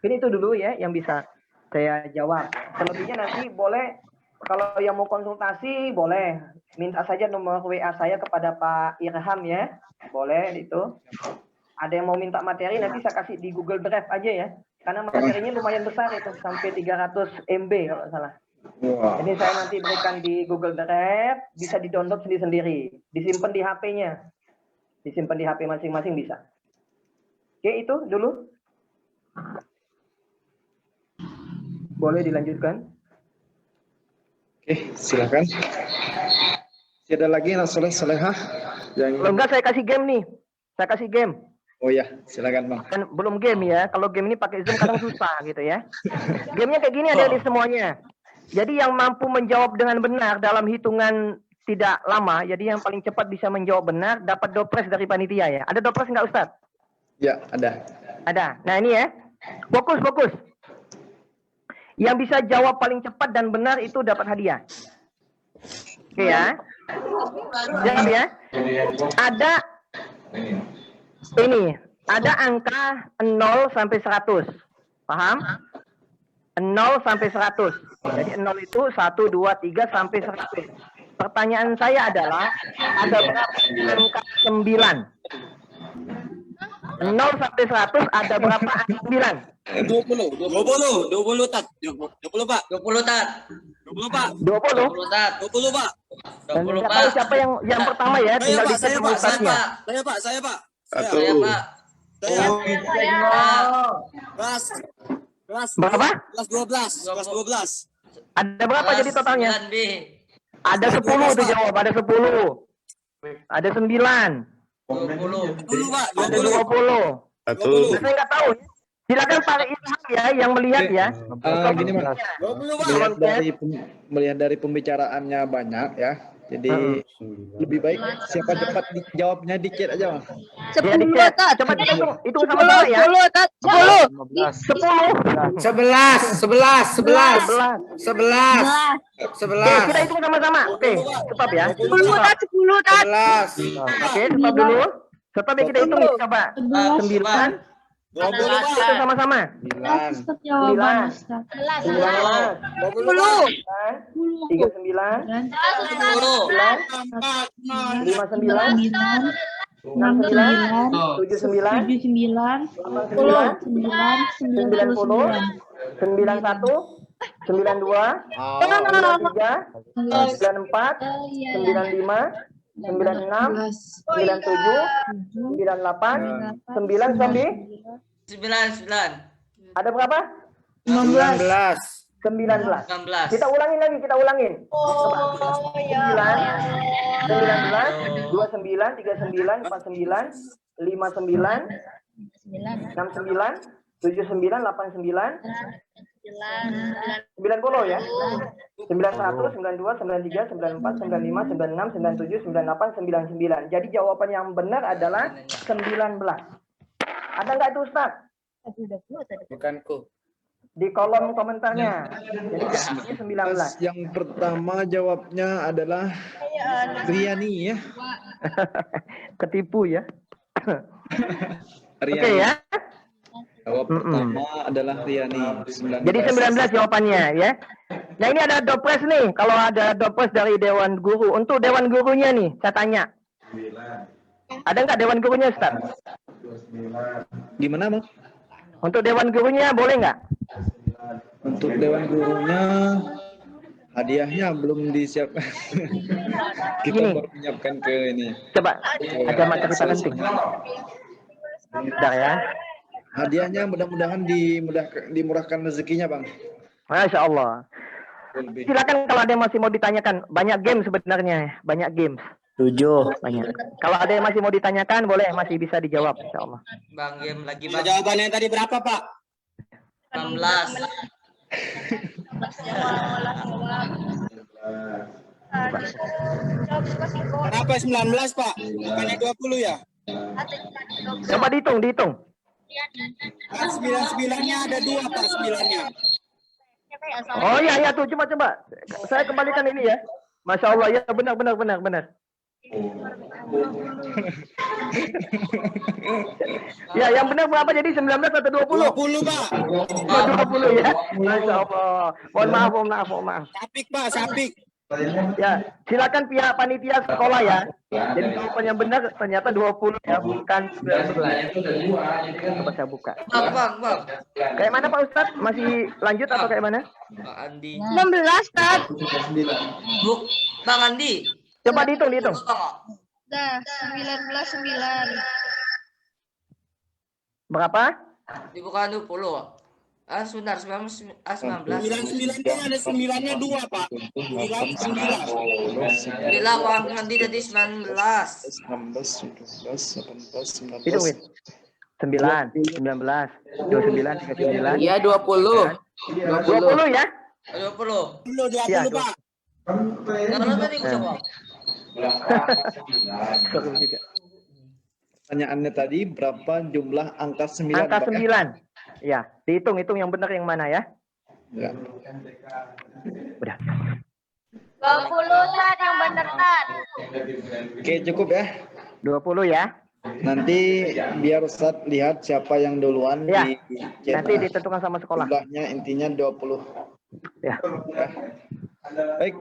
[SPEAKER 3] Ini itu dulu ya yang bisa saya jawab. Selebihnya nanti boleh kalau yang mau konsultasi boleh minta saja nomor WA saya kepada Pak Irham ya. Boleh itu. Ada yang mau minta materi nanti saya kasih di Google Drive aja ya. Karena materinya lumayan besar itu sampai 300 MB kalau salah. Wow. Ini saya nanti berikan di Google Drive, bisa di-download sendiri-sendiri, disimpan di HP-nya. Disimpan di HP masing-masing bisa. Oke, itu dulu. Boleh dilanjutkan?
[SPEAKER 1] Oke, silakan. Ada lagi Solehah yang
[SPEAKER 3] enggak saya kasih game nih. Saya kasih game.
[SPEAKER 1] Oh ya, silakan Bang.
[SPEAKER 3] Kan belum game ya. Kalau game ini pakai Zoom kadang susah gitu ya. Gamenya kayak gini adik-adik semuanya. Jadi yang mampu menjawab dengan benar dalam hitungan tidak lama, jadi yang paling cepat bisa menjawab benar dapat dopres dari panitia ya. Ada dopres nggak Ustadz?
[SPEAKER 1] Ya, ada.
[SPEAKER 3] Ada. Nah ini ya. Fokus. Yang bisa jawab paling cepat dan benar itu dapat hadiah. Oke ya. Jawab ya. Ada ini, ada angka 0 sampai 100. Paham? 0 sampai 100. Jadi 0 itu 1, 2, 3 sampai 100. Pertanyaan saya adalah, ada berapa angka 9? 0 sampai 100 ada berapa angka 9?
[SPEAKER 15] 20 Tat. 20 Pak. 20 Tat. 20 Pak.
[SPEAKER 3] 20
[SPEAKER 15] Tat. 20 Pak.
[SPEAKER 3] Dan nggak tahu siapa yang pertama ya, tinggal dicek sama Ustaznya.
[SPEAKER 15] Saya Pak.
[SPEAKER 1] Satu.
[SPEAKER 15] Kelas
[SPEAKER 3] berapa?
[SPEAKER 15] Kelas 12.
[SPEAKER 3] Ada berapa jadi totalnya?
[SPEAKER 12] Ada 10 tuh jawab, ada 10. Ada 9.
[SPEAKER 15] 20 Pak,
[SPEAKER 12] Ada 20. Saya nggak tahu. Silakan Pak Ilham ya yang melihat ya.
[SPEAKER 1] Gini Mas,
[SPEAKER 15] 20 Pak.
[SPEAKER 1] melihat dari pembicaraannya banyak ya. Jadi lebih baik siapa cepat dijawabnya di chat aja Mas.
[SPEAKER 12] 10 Tat. Coba kita hitung sama-sama ya.
[SPEAKER 13] 10 Tat.
[SPEAKER 12] 10.
[SPEAKER 15] 11.
[SPEAKER 12] Kita hitung sama-sama. Oke, stop ya.
[SPEAKER 13] 10 Tat. 10 Tat.
[SPEAKER 15] 11.
[SPEAKER 12] Oke, stop dulu. Stop ya, kita hitung coba. 9.
[SPEAKER 15] 20
[SPEAKER 12] Kita sama-sama.
[SPEAKER 4] 11 jawaban Ustaz.
[SPEAKER 12] 20. 39.
[SPEAKER 10] 9.
[SPEAKER 12] Ada berapa? 19. Kita ulangin lagi, kita ulangin. 19, 29, 39, 49, 59, 69, 79, 89, 90 ya. 91, 92, 93, 94, 95, 96, 97, 98, 99. Jadi jawaban yang benar adalah 19. Ada nggak itu Ustaz?
[SPEAKER 5] Bukanku.
[SPEAKER 12] Di kolom komentarnya. Jadi jawabannya 19.
[SPEAKER 1] Yang pertama jawabnya adalah Riani ya.
[SPEAKER 12] Ketipu ya.
[SPEAKER 1] Riani.
[SPEAKER 12] Oke ya.
[SPEAKER 1] Jawab pertama adalah Riani. 19.
[SPEAKER 12] Jadi 19 jawabannya ya. Nah ini ada dopres nih. Kalau ada dopres dari Dewan Guru. Untuk Dewan Gurunya nih, saya tanya. Ada nggak Dewan Gurunya Ustaz?
[SPEAKER 1] Gimana Bang?
[SPEAKER 12] Untuk Dewan Gurunya boleh nggak?
[SPEAKER 1] Untuk Dewan Gurunya hadiahnya belum disiapkan. Kita
[SPEAKER 12] Gini.
[SPEAKER 1] baru menyiapkan ke ini.
[SPEAKER 12] Coba ada materi penting. Bentar ya.
[SPEAKER 1] Hadiahnya mudah-mudahan dimurahkan rezekinya Bang.
[SPEAKER 12] Masya Allah. Silakan kalau ada yang masih mau ditanyakan. Banyak game sebenarnya. Banyak games. 7 banyak. Kalau ada yang masih mau ditanyakan boleh, masih bisa dijawab insya Allah.
[SPEAKER 10] Bang, game lagi
[SPEAKER 15] Nah,
[SPEAKER 10] Bang.
[SPEAKER 15] jawabannya tadi berapa Pak?
[SPEAKER 10] 16.
[SPEAKER 15] Kenapa 19 Pak? Bukannya 20 ya?
[SPEAKER 12] Coba dihitung.
[SPEAKER 15] 9-9-nya ada 2 Pak, 9-nya.
[SPEAKER 12] Oh iya tuh coba. Saya kembalikan ini ya. Masya Allah ya benar. Ya yang benar berapa jadi 19 atau 20?
[SPEAKER 15] 20 Pak.
[SPEAKER 12] 20 ya. Masya Allah. Mohon maaf.
[SPEAKER 15] Sapik Pak, sapik.
[SPEAKER 12] Ya, silakan pihak panitia sekolah ya. Jadi jawaban yang benar ternyata 20 ya, bukan 19. Coba saya buka.
[SPEAKER 10] Bang.
[SPEAKER 12] Kayak mana Pak Ustadz? Masih lanjut atau kayak mana?
[SPEAKER 10] Bang Andi.
[SPEAKER 4] 16 Tat.
[SPEAKER 10] Bang Andi.
[SPEAKER 12] Coba dihitung.
[SPEAKER 14] Dah, 19.
[SPEAKER 12] Berapa?
[SPEAKER 10] Dibuka 20. Sebentar, 19.
[SPEAKER 15] 9-9-nya ada 9-nya 2 Pak. 9.
[SPEAKER 10] Bila Bang Andi tadi 19.
[SPEAKER 1] 16, 17, 18, 19.
[SPEAKER 12] Hitung, Win. 9, 19, 29, 39.
[SPEAKER 13] Iya 20.
[SPEAKER 12] 20 ya?
[SPEAKER 10] 20.
[SPEAKER 15] 20 Pak.
[SPEAKER 10] Kalau tadi coba.
[SPEAKER 12] Seru juga.
[SPEAKER 1] Pertanyaannya tadi berapa jumlah angka 9?
[SPEAKER 12] Angka 9. Ya, dihitung yang benar yang mana ya?
[SPEAKER 1] Ya.
[SPEAKER 12] Udah.
[SPEAKER 14] 20 Tat yang bener Tat.
[SPEAKER 1] Oke, cukup ya.
[SPEAKER 12] 20 ya.
[SPEAKER 1] Nanti biar Ustadz lihat siapa yang duluan
[SPEAKER 12] Ya.
[SPEAKER 1] di
[SPEAKER 12] Nanti ditentukan sama sekolah.
[SPEAKER 1] jumlahnya intinya 20.
[SPEAKER 12] Ya.
[SPEAKER 1] Baik.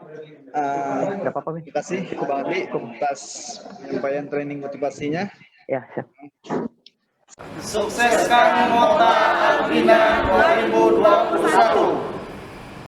[SPEAKER 12] Terima
[SPEAKER 1] kasih Bang Andi atas penyampaian training motivasinya.
[SPEAKER 12] Ya, siap.
[SPEAKER 16] Sukseskan Mota Albina 2021.